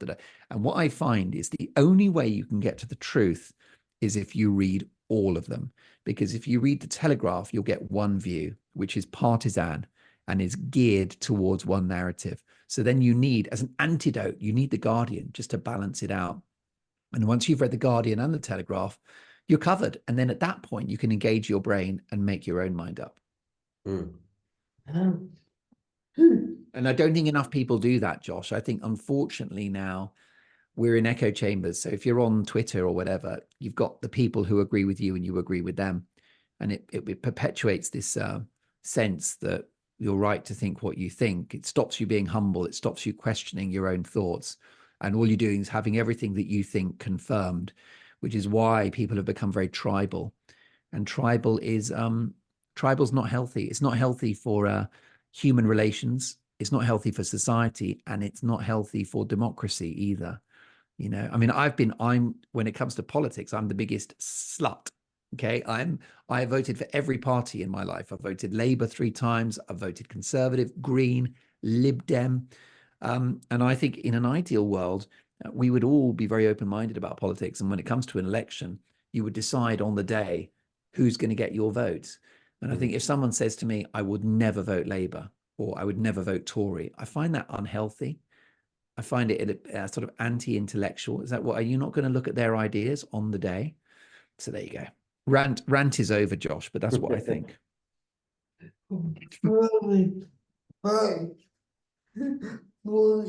And what I find is the only way you can get to the truth is if you read all of them. Because if you read The Telegraph, you'll get one view, which is partisan and is geared towards one narrative. So then you need, as an antidote, you need The Guardian just to balance it out. And once you've read The Guardian and The Telegraph, you're covered. And then at that point, you can engage your brain and make your own mind up. And I don't think enough people do that, Josh. I think, unfortunately, now we're in echo chambers. So if you're on Twitter or whatever, you've got the people who agree with you and you agree with them. And it perpetuates this sense that you're right to think what you think. It stops you being humble. It stops you questioning your own thoughts. And all you're doing is having everything that you think confirmed, which is why people have become very tribal. And tribal's not healthy. It's not healthy for human relations. It's not healthy for society, and it's not healthy for democracy either. I mean, when it comes to politics, I'm the biggest slut. Okay, I voted for every party in my life. I've voted Labour 3 times. I've voted Conservative, Green, Lib Dem. And I think in an ideal world, we would all be very open-minded about politics. And when it comes to an election, you would decide on the day who's going to get your votes. And I think if someone says to me, I would never vote Labour, or I would never vote Tory, I find that unhealthy. I find it sort of anti-intellectual. Is that what? Are you not going to look at their ideas on the day? So there you go. Rant is over, Josh, but that's what I think. What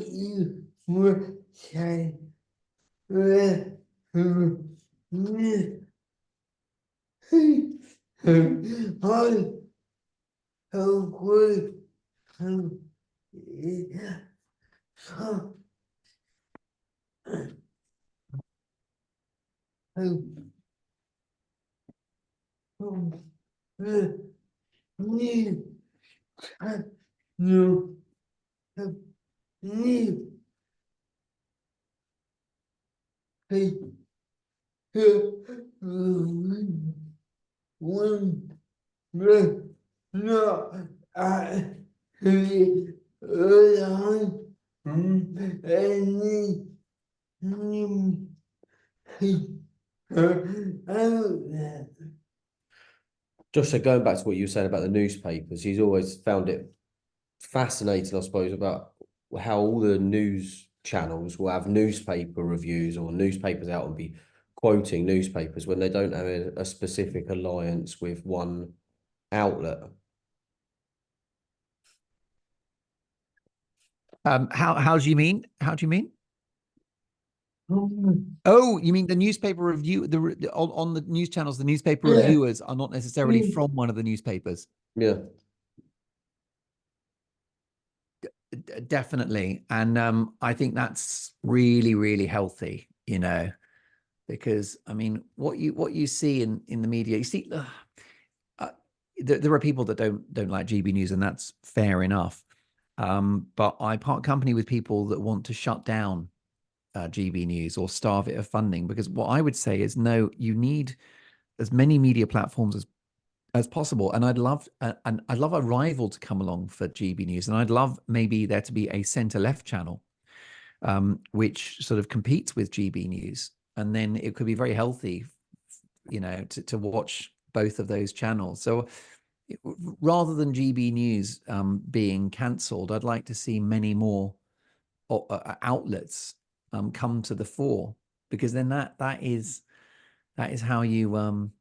you would say, Josh, so going back to what you were saying about the newspapers, he's always found it fascinating, I suppose, about how all the news channels will have newspaper reviews or newspapers out and be quoting newspapers when they don't have a specific alliance with one outlet. How do you mean? How do you mean? Oh, you mean the newspaper review? On the news channels, the newspaper Yeah. reviewers are not necessarily from one of the newspapers. Yeah. Definitely, and I think that's really, really healthy. Because I mean, what you see in the media, you see, uh, there are people that don't like GB News, and that's fair enough. But I part company with people that want to shut down GB News or starve it of funding, because what I would say is no, you need as many media platforms as possible. And I'd love a rival to come along for GB News, and I'd love maybe there to be a centre left channel, which sort of competes with GB News, and then it could be very healthy, to watch both of those channels. So rather than GB News being cancelled, I'd like to see many more outlets come to the fore, because then that is how you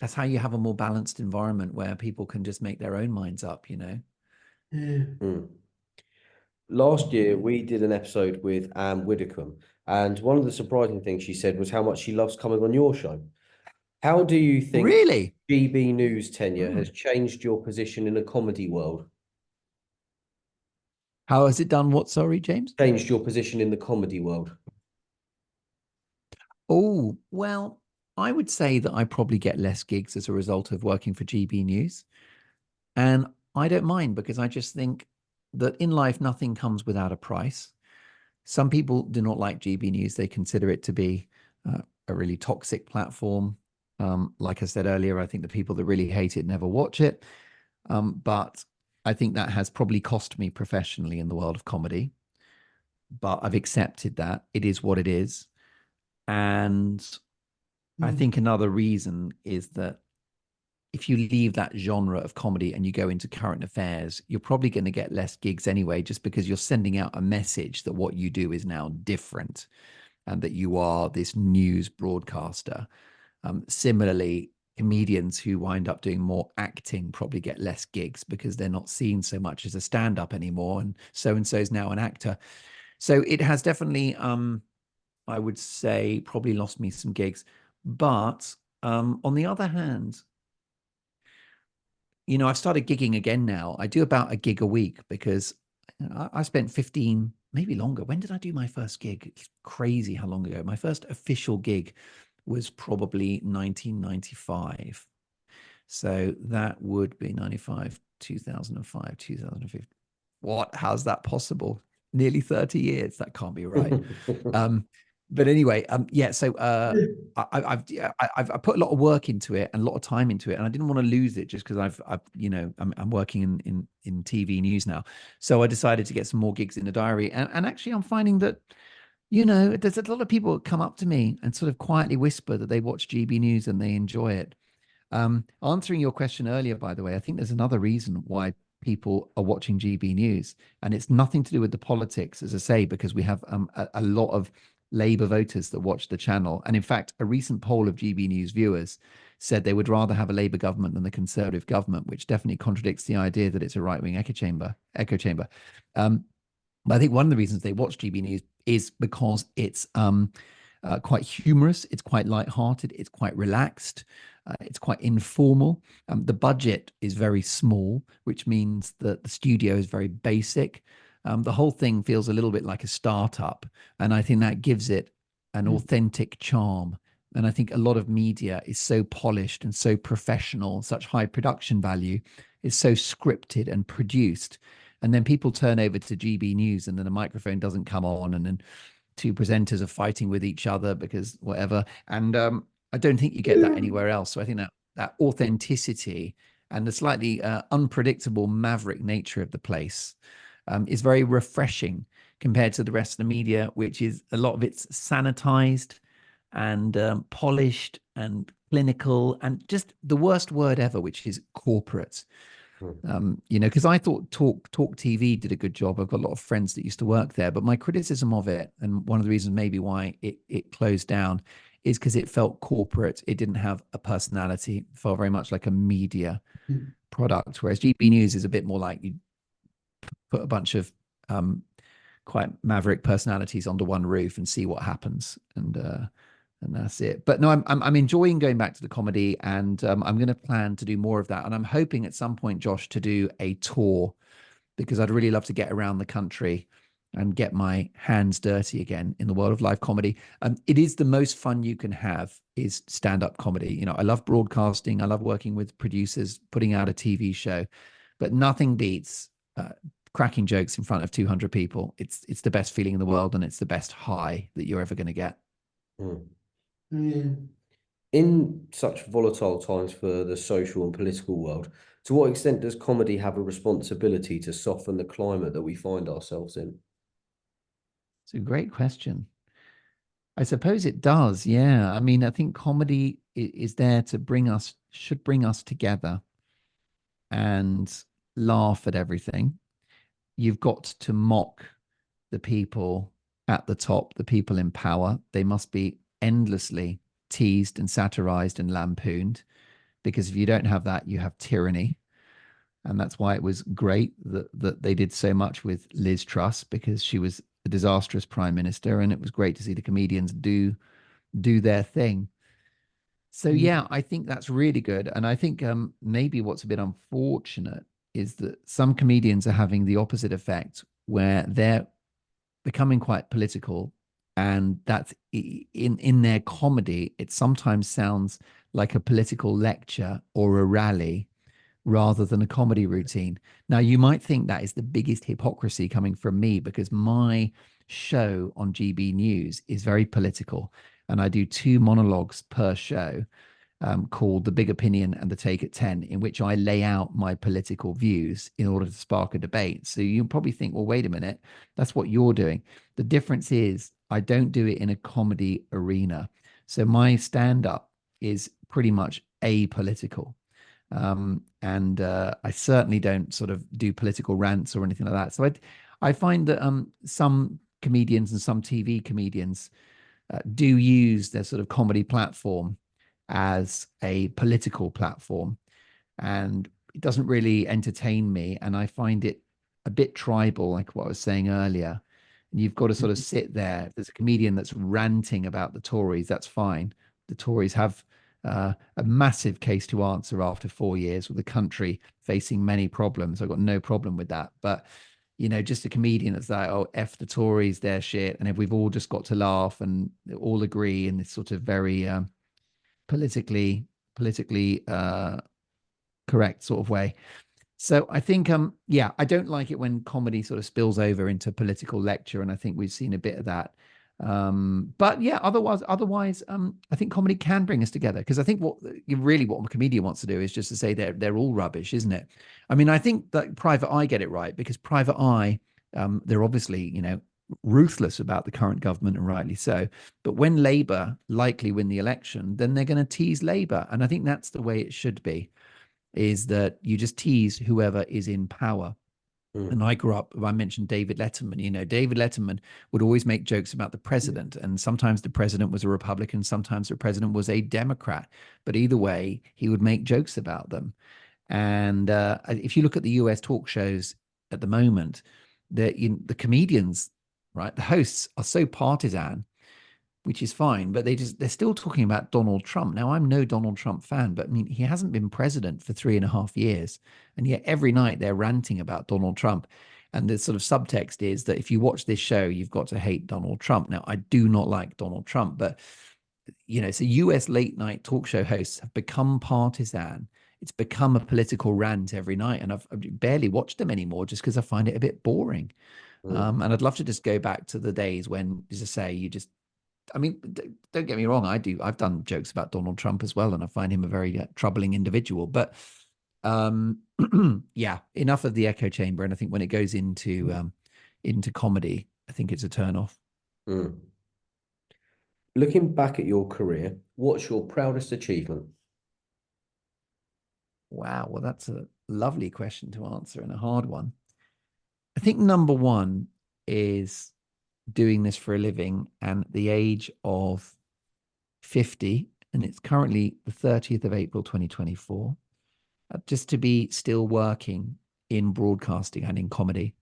that's how you have a more balanced environment where people can just make their own minds up. Yeah. Last year, we did an episode with Anne Widdecombe, and one of the surprising things she said was how much she loves coming on your show. How do you think Really? GB News tenure Hmm. has changed your position in the comedy world? How has it done what? Sorry, James? Changed your position in the comedy world? Oh, well, I would say that I probably get less gigs as a result of working for GB News. And I don't mind, because I just think that in life, nothing comes without a price. Some people do not like GB News. They consider it to be a really toxic platform. Like I said earlier, I think the people that really hate it never watch it. But I think that has probably cost me professionally in the world of comedy. But I've accepted that it is what it is. And I think another reason is that if you leave that genre of comedy and you go into current affairs, you're probably going to get less gigs anyway, just because you're sending out a message that what you do is now different and that you are this news broadcaster. Similarly, comedians who wind up doing more acting probably get less gigs because they're not seen so much as a stand up anymore. And so is now an actor. So it has definitely, I would say, probably lost me some gigs. But on the other hand, I've started gigging again now. I do about a gig a week because I spent 15, maybe longer. When did I do my first gig? It's crazy how long ago. My first official gig was probably 1995. So that would be 95, 2005, 2015. What? How's that possible? Nearly 30 years. That can't be right. But anyway, yeah. So I've put a lot of work into it and a lot of time into it, and I didn't want to lose it just because I'm working in TV news now. So I decided to get some more gigs in the diary, and actually I'm finding that there's a lot of people that come up to me and sort of quietly whisper that they watch GB News and they enjoy it. Answering your question earlier, by the way, I think there's another reason why people are watching GB News, and it's nothing to do with the politics, as I say, because we have a lot of Labour voters that watch the channel. And in fact, a recent poll of GB News viewers said they would rather have a Labour government than the Conservative government, which definitely contradicts the idea that it's a right-wing echo chamber. But I think one of the reasons they watch GB News is because it's quite humorous, it's quite light-hearted, it's quite relaxed, it's quite informal. The budget is very small, which means that the studio is very basic. The whole thing feels a little bit like a startup, and I think that gives it an authentic charm. And I think a lot of media is so polished and so professional, such high production value, is so scripted and produced. And then people turn over to GB News, and then the microphone doesn't come on, and then two presenters are fighting with each other because whatever. And I don't think you get that anywhere else. So I think that authenticity and the slightly unpredictable maverick nature of the place is very refreshing compared to the rest of the media, which is a lot of it's sanitized and polished and clinical and just the worst word ever, which is corporate. Because I thought Talk TV did a good job. I've got a lot of friends that used to work there, but my criticism of it, and one of the reasons maybe why it closed down, is because it felt corporate. It didn't have a personality. It felt very much like a media product, whereas GB News is a bit more like you put a bunch of quite maverick personalities under one roof and see what happens. And that's it. But no, I'm enjoying going back to the comedy, and I'm going to plan to do more of that. And I'm hoping at some point, Josh, to do a tour, because I'd really love to get around the country and get my hands dirty again in the world of live comedy. It is the most fun you can have, is stand-up comedy. You know, I love broadcasting. I love working with producers, putting out a TV show, but nothing beats cracking jokes in front of 200 people. It's the best feeling in the world, and it's the best high that you're ever going to get. Mm. Yeah. In such volatile times for the social and political world, to what extent does comedy have a responsibility to soften the climate that we find ourselves in? It's a great question. I suppose it does. Yeah. I mean, I think comedy is there to should bring us together and laugh at everything. You've got to mock the people at the top, the people in power. They must be endlessly teased and satirized and lampooned, because if you don't have that, you have tyranny. And that's why it was great that they did so much with Liz Truss, because she was a disastrous prime minister, and it was great to see the comedians do their thing. So yeah, I think that's really good. And I think maybe what's a bit unfortunate is that some comedians are having the opposite effect, where they're becoming quite political, and that's in their comedy, it sometimes sounds like a political lecture or a rally rather than a comedy routine. Now, you might think that is the biggest hypocrisy coming from me, because my show on GB News is very political, and I do 2 monologues per show, called The Big Opinion and The Take at 10, in which I lay out my political views in order to spark a debate. So you'll probably think, well, wait a minute, that's what you're doing. The difference is I don't do it in a comedy arena. So my stand up is pretty much apolitical. And I certainly don't sort of do political rants or anything like that. So I find that some comedians and some TV comedians do use their sort of comedy platform as a political platform, and it doesn't really entertain me. And I find it a bit tribal, like what I was saying earlier. And you've got to sort of sit there. If there's a comedian that's ranting about the Tories, that's fine. The Tories have a massive case to answer after 4 years, with the country facing many problems. I've got no problem with that. But you know, just a comedian that's like, oh, F the Tories, they're shit, and if we've all just got to laugh and all agree in this sort of very politically correct sort of way. So I think yeah, I don't like it when comedy sort of spills over into political lecture, and I think we've seen a bit of that. But yeah, otherwise I think comedy can bring us together, because I think what a comedian wants to do is just to say they're all rubbish, isn't it? I mean, I think that Private Eye get it right, because Private Eye, they're obviously, you know, ruthless about the current government, and rightly so. But when Labour likely win the election, then they're going to tease Labour, and I think that's the way it should be, is that you just tease whoever is in power. And I grew up, I mentioned David Letterman. You know, David Letterman would always make jokes about the president. And sometimes the president was a Republican, sometimes the president was a Democrat. But either way, he would make jokes about them. And if you look at the US talk shows at the moment, the comedians, right, the hosts are so partisan, which is fine, but they're still talking about Donald Trump. Now, I'm no Donald Trump fan, but I mean, he hasn't been president for 3.5 years. And yet every night they're ranting about Donald Trump. And the sort of subtext is that if you watch this show, you've got to hate Donald Trump. Now, I do not like Donald Trump, but you know, so US late night talk show hosts have become partisan. It's become a political rant every night. And I've barely watched them anymore, just because I find it a bit boring. And I'd love to just go back to the days when, as I say, I mean, don't get me wrong. I've done jokes about Donald Trump as well, and I find him a very troubling individual. But yeah, enough of the echo chamber. And I think when it goes into comedy, I think it's a turn off. Looking back at your career, what's your proudest achievement? Wow, well, that's a lovely question to answer, and a hard one. I think number one is doing this for a living, and at the age of 50, and it's currently the 30th of April 2024, just to be still working in broadcasting and in comedy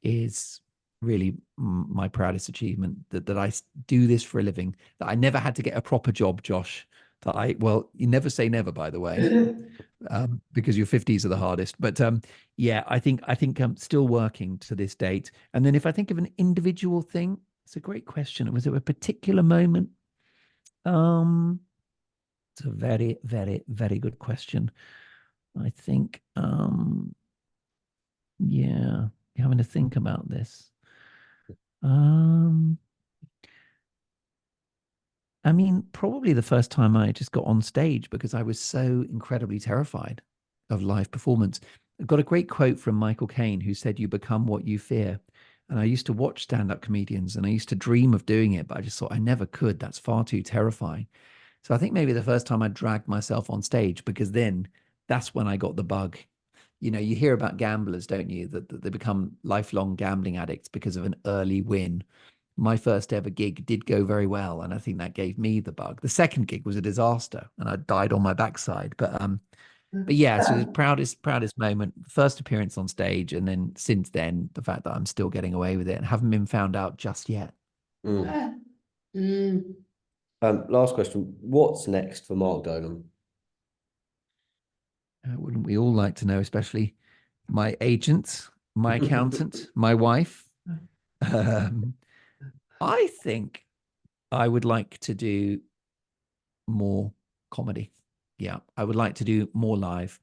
is really my proudest achievement, that I do this for a living, that I never had to get a proper job, Josh. Well, you never say never, by the way, because your 50s are the hardest. But yeah, I think I'm still working to this date. And then if I think of an individual thing, it's a great question. Was it a particular moment? It's a very, very, very good question. I think, yeah, having to think about this. Um, I mean, probably the first time I just got on stage because I was so incredibly terrified of live performance. I got a great quote from Michael Caine, who said, "You become what you fear." And I used to watch stand-up comedians and I used to dream of doing it, but I just thought I never could. That's far too terrifying. So I think maybe the first time I dragged myself on stage, because then that's when I got the bug. You hear about gamblers, don't you, that they become lifelong gambling addicts because of an early win. My first ever gig did go very well, and I think that gave me the bug. The second gig was a disaster, and I died on my backside. But yeah, so the proudest moment, first appearance on stage, and then since then, the fact that I'm still getting away with it and haven't been found out just yet. Last question. What's next for Mark Dolan? Wouldn't we all like to know, especially my agent, my accountant, my wife? Um, I think I would like to do more comedy. Yeah, I would like to do more live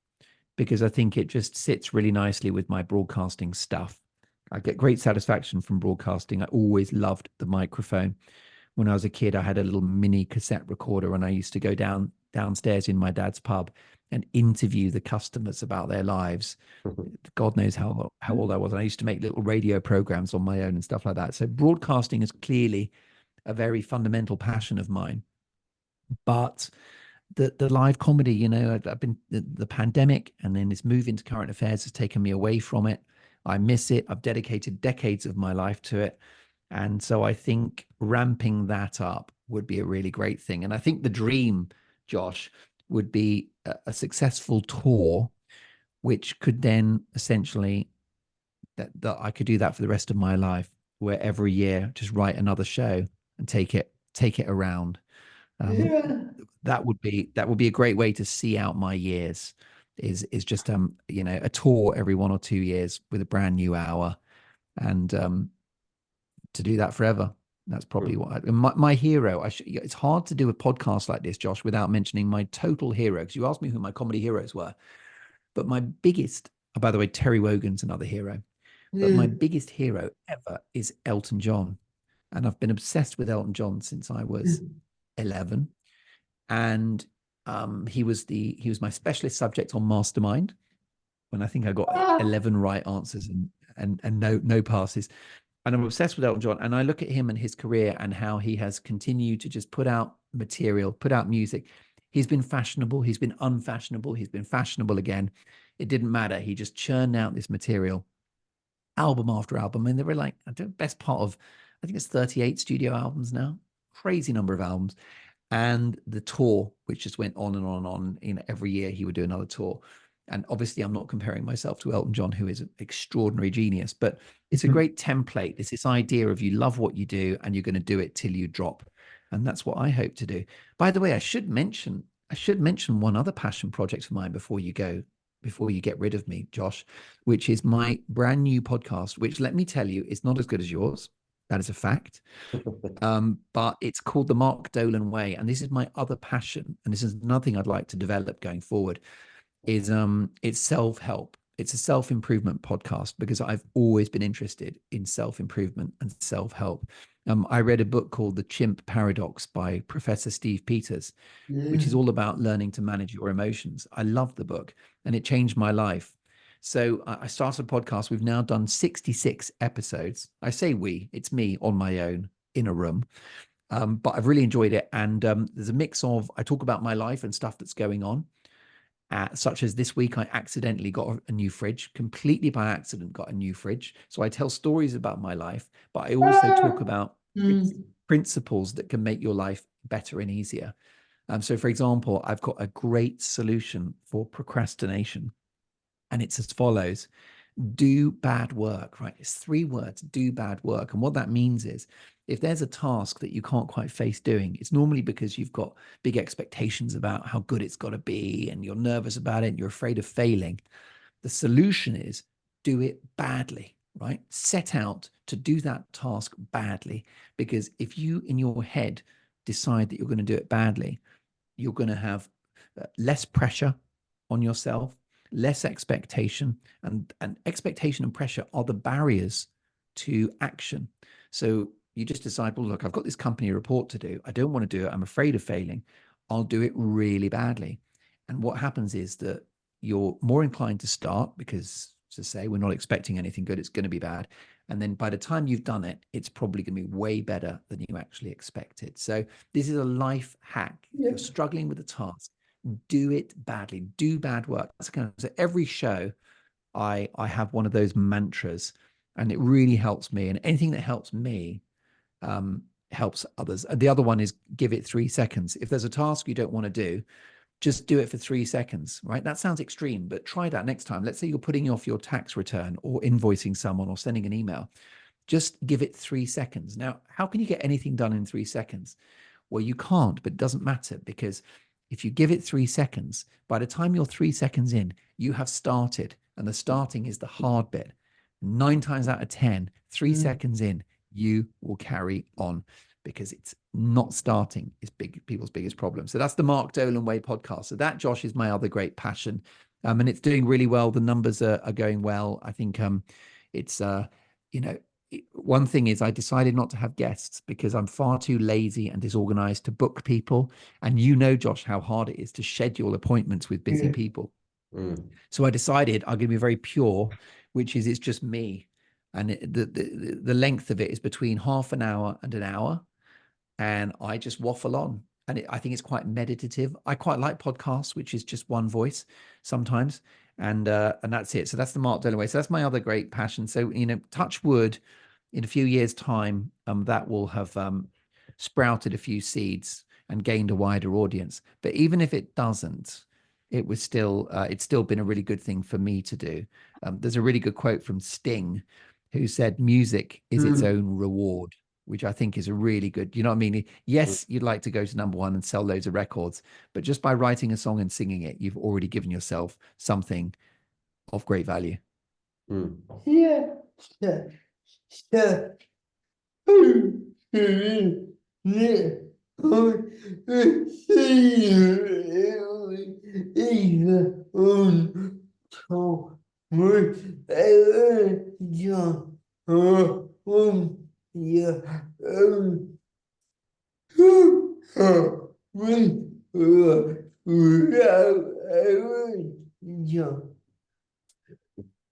because I think it just sits really nicely with my broadcasting stuff. I get great satisfaction from broadcasting. I always loved the microphone. When I was a kid, I had a little mini cassette recorder and I used to go downstairs in my dad's pub and interview the customers about their lives. God knows how old I was. And I used to make little radio programs on my own and stuff like that. So broadcasting is clearly a very fundamental passion of mine. But the live comedy, I've been the pandemic and then this move into current affairs has taken me away from it. I miss it. I've dedicated decades of my life to it. And so I think ramping that up would be a really great thing. And I think the dream, Josh, would be a successful tour, which could then essentially that I could do that for the rest of my life, where every year just write another show and take it around. Yeah. That would be a great way to see out my years. Is just a tour every 1 or 2 years with a brand new hour, and to do that forever. That's probably what my hero. It's hard to do a podcast like this, Josh, without mentioning my total hero. Because you asked me who my comedy heroes were, but my biggest. Oh, by the way, Terry Wogan's another hero. But my biggest hero ever is Elton John. And I've been obsessed with Elton John since I was 11. And he was my specialist subject on Mastermind when I think I got 11 right answers and no passes. And I'm obsessed with Elton John. And I look at him and his career and how he has continued to just put out material, put out music. He's been fashionable. He's been unfashionable. He's been fashionable again. It didn't matter. He just churned out this material, album after album. And they were like, the best part of, I think it's 38 studio albums now. Crazy number of albums. And the tour, which just went on and on and on. Every year he would do another tour. And obviously, I'm not comparing myself to Elton John, who is an extraordinary genius, but it's a great template. It's this idea of you love what you do and you're going to do it till you drop. And that's what I hope to do. By the way, I should mention one other passion project of mine before you get rid of me, Josh, which is my brand new podcast, which, let me tell you, is not as good as yours. That is a fact. But it's called the Mark Dolan Way. And this is my other passion. And this is another thing I'd like to develop going forward is it's self-help. It's a self-improvement podcast because I've always been interested in self-improvement and self-help. I read a book called The Chimp Paradox by Professor Steve Peters, which is all about learning to manage your emotions. I love the book and it changed my life. So I started a podcast. We've now done 66 episodes. I say it's me on my own in a room. But I've really enjoyed it. And there's a mix of, I talk about my life and stuff that's going on. Such as this week, I accidentally got a new fridge, completely by accident, got a new fridge. So I tell stories about my life, but I also talk about principles that can make your life better and easier. So, for example, I've got a great solution for procrastination, and it's as follows. do bad work, right? It's 3 words, do bad work. And what that means is if there's a task that you can't quite face doing, it's normally because you've got big expectations about how good it's got to be and you're nervous about it and you're afraid of failing. The solution is do it badly, right? Set out to do that task badly, because if you in your head decide that you're going to do it badly, you're going to have less pressure on yourself, less expectation, and expectation and pressure are the barriers to action. So you just decide, well, look, I've got this company report to do. I don't want to do it. I'm afraid of failing. I'll do it really badly. And what happens is that you're more inclined to start because, to say, we're not expecting anything good. It's going to be bad. And then by the time you've done it, it's probably going to be way better than you actually expected. So this is a life hack. If you're struggling with a task, do it badly, do bad work. That's kind of, so every show I have one of those mantras, and it really helps me. And anything that helps me helps others. And the other one is give it 3 seconds. If there's a task you don't want to do, just do it for 3 seconds, right? That sounds extreme, but try that next time. Let's say you're putting off your tax return or invoicing someone or sending an email. Just give it 3 seconds. Now, how can you get anything done in 3 seconds? Well, you can't, but it doesn't matter, because if you give it 3 seconds, by the time you're 3 seconds in, you have started. And the starting is the hard bit. 9 times out of 10, 3 seconds in, you will carry on, because it's not starting is people's biggest problem. So that's the Mark Dolan Way podcast. So that, Josh, is my other great passion. And it's doing really well. The numbers are going well. I think it's, one thing is I decided not to have guests because I'm far too lazy and disorganized to book people. And Josh, how hard it is to schedule appointments with busy people. So I decided I'm going to be very pure, which is it's just me. And the length of it is between half an hour and an hour. And I just waffle on. And I think it's quite meditative. I quite like podcasts, which is just one voice sometimes. And that's it. So that's the Mark Dolan Way. So that's my other great passion. So, touch wood, in a few years' time, that will have sprouted a few seeds and gained a wider audience. But even if it doesn't, it's still been a really good thing for me to do. There's a really good quote from Sting, who said, "Music is its own reward," which I think is a really good, you know what I mean? Yes, you'd like to go to number 1 and sell loads of records, but just by writing a song and singing it, you've already given yourself something of great value. Yeah.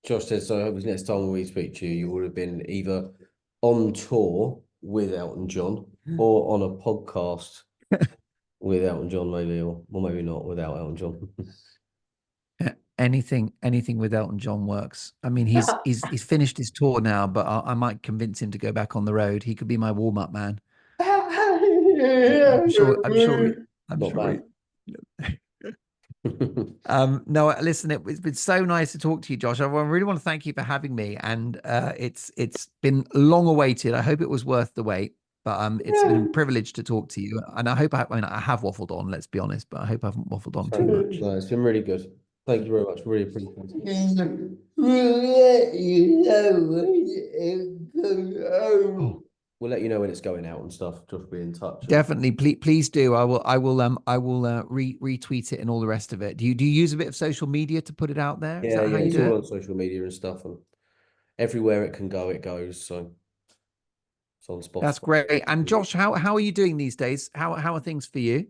Josh says, so I hope next time we speak to you, you would have been either on tour with Elton John or on a podcast with Elton John, maybe, or maybe not without Elton John. Anything with Elton John works. I mean, he's finished his tour now, but I might convince him to go back on the road. He could be my warm-up man. I'm sure. Not bad. No, listen, it's been so nice to talk to you, Josh. I really want to thank you for having me, and it's been long awaited. I hope it was worth the wait, but it's been a privilege to talk to you, and I hope I have waffled on, let's be honest, but I hope I haven't waffled on too much. No, it's been really good. Thank you very much. Really appreciate it. We'll let you know when it's going out and stuff. Just be in touch. Definitely, please do. I will retweet it and all the rest of it. Do you use a bit of social media to put it out there? Is that how you it's do all it? on social media and stuff, and everywhere it can go, it goes. So it's on Spotify. That's great. And Josh, how are you doing these days? How are things for you?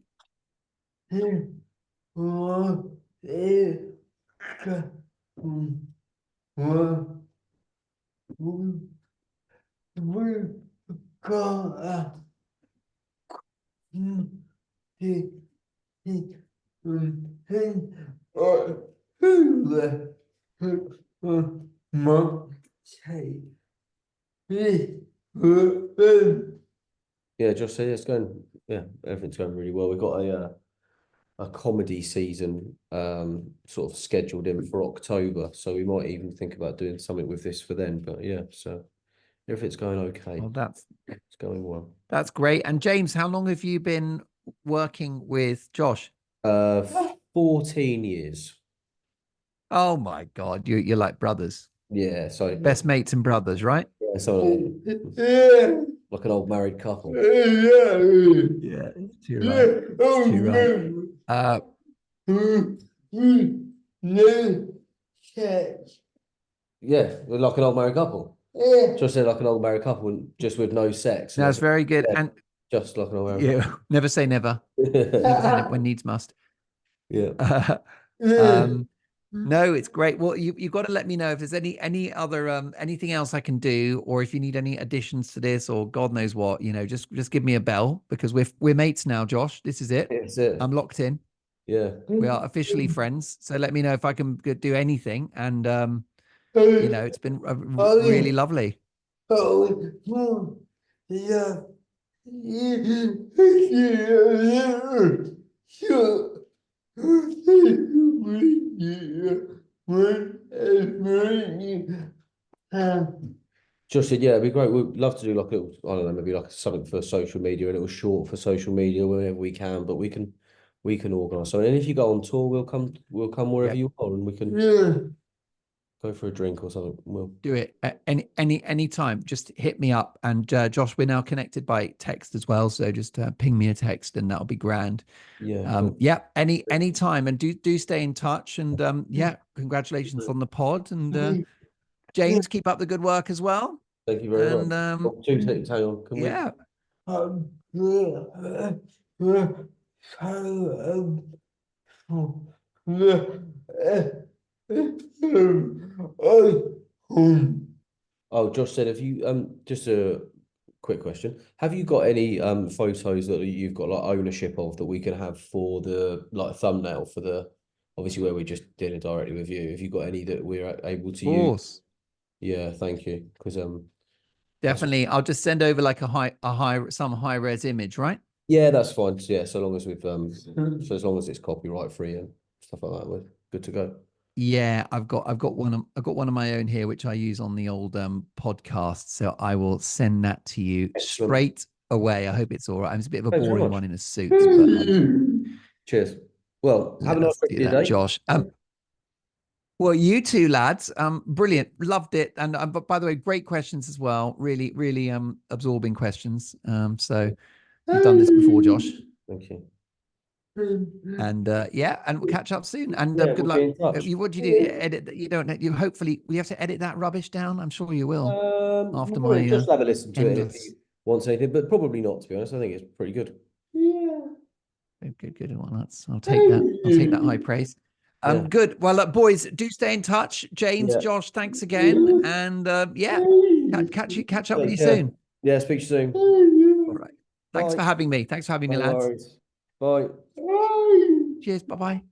Yeah, Josh said it's going. Yeah, everything's going really well. We've got a comedy season sort of scheduled in for October. So we might even think about doing something with this for then. But yeah, so if it's going okay, Well, it's going well. that's great. And James, how long have you been working with Josh? 14 years. Oh my God, you're like brothers, Yeah, so best mates and brothers, right? yeah, so like an old married couple. Yeah, it's too right. It's too right. Yeah, we're like an old married couple. Just said like an old married couple, just with no sex. That's very good. Yeah, And just like an old married yeah, never say never. Never say never when needs must. yeah. No, it's great. Well, you got to let me know if there's any other anything else I can do, or if you need any additions to this, or God knows what. Just give me a bell, because we're mates now, Josh. This is it. It's it. I'm locked in. Yeah. We are officially friends. So let me know if I can do anything. And it's been really lovely. Yeah. Just said, yeah, it'd be great. We'd love to do like a little, I don't know, maybe like something for social media, a little short for social media whenever we can, but we can organise. So, and if you go on tour, we'll come wherever Yeah. you are, and we can go for a drink or something. We'll Do it at any time. Just hit me up. And Josh, we're now connected by text as well. So just ping me a text, and that'll be grand. yeah. Cool. Yeah, any time. And do stay in touch. And yeah, congratulations on the pod. And James, keep up the good work as well. Thank you very much. And Two seconds, hang on. Can yeah. Oh, Josh said, have you just a quick question. Have you got any photos that you've got like ownership of that we can have for the like thumbnail for the obviously where we're just dealing directly with you? Have you got any that we're able to Of use? course. Yeah, thank you. Because Definitely. I'll just send over like some high res image, right? yeah, that's fine. Yeah, so long as we've so as long as it's copyright free and stuff like that, we're good to go. Yeah, I've got one of my own here, which I use on the old podcast. So I will send that to you Excellent. straight away. I hope it's all right. It's a bit of a Thanks very boring much. one in a suit, but Cheers. Well, have a nice let's rest do of your that, day. Josh. Well, you two lads, brilliant, loved it, and but by the way, great questions as well. Really, really absorbing questions. So you've done this before, Josh. Thank you. And yeah, and we'll catch up soon. And Yeah, good we'll luck. be in touch. What do you do? Edit? You don't. You hopefully we have to edit that rubbish down. I'm sure you will. After Well, my just have a listen to it, and if endless. he wants anything, but probably not, to be honest. I think it's pretty good. Good. Well, I'll take that. I'll take that high praise. Yeah. Good. Well, boys, do stay in touch. James, Yeah. Josh, thanks again. And yeah, catch up with you Take care. soon. Yeah, speak to you soon. All right. Thanks Bye. for having me. Thanks for having me, No lads. worries. Bye. Cheers. Bye-bye.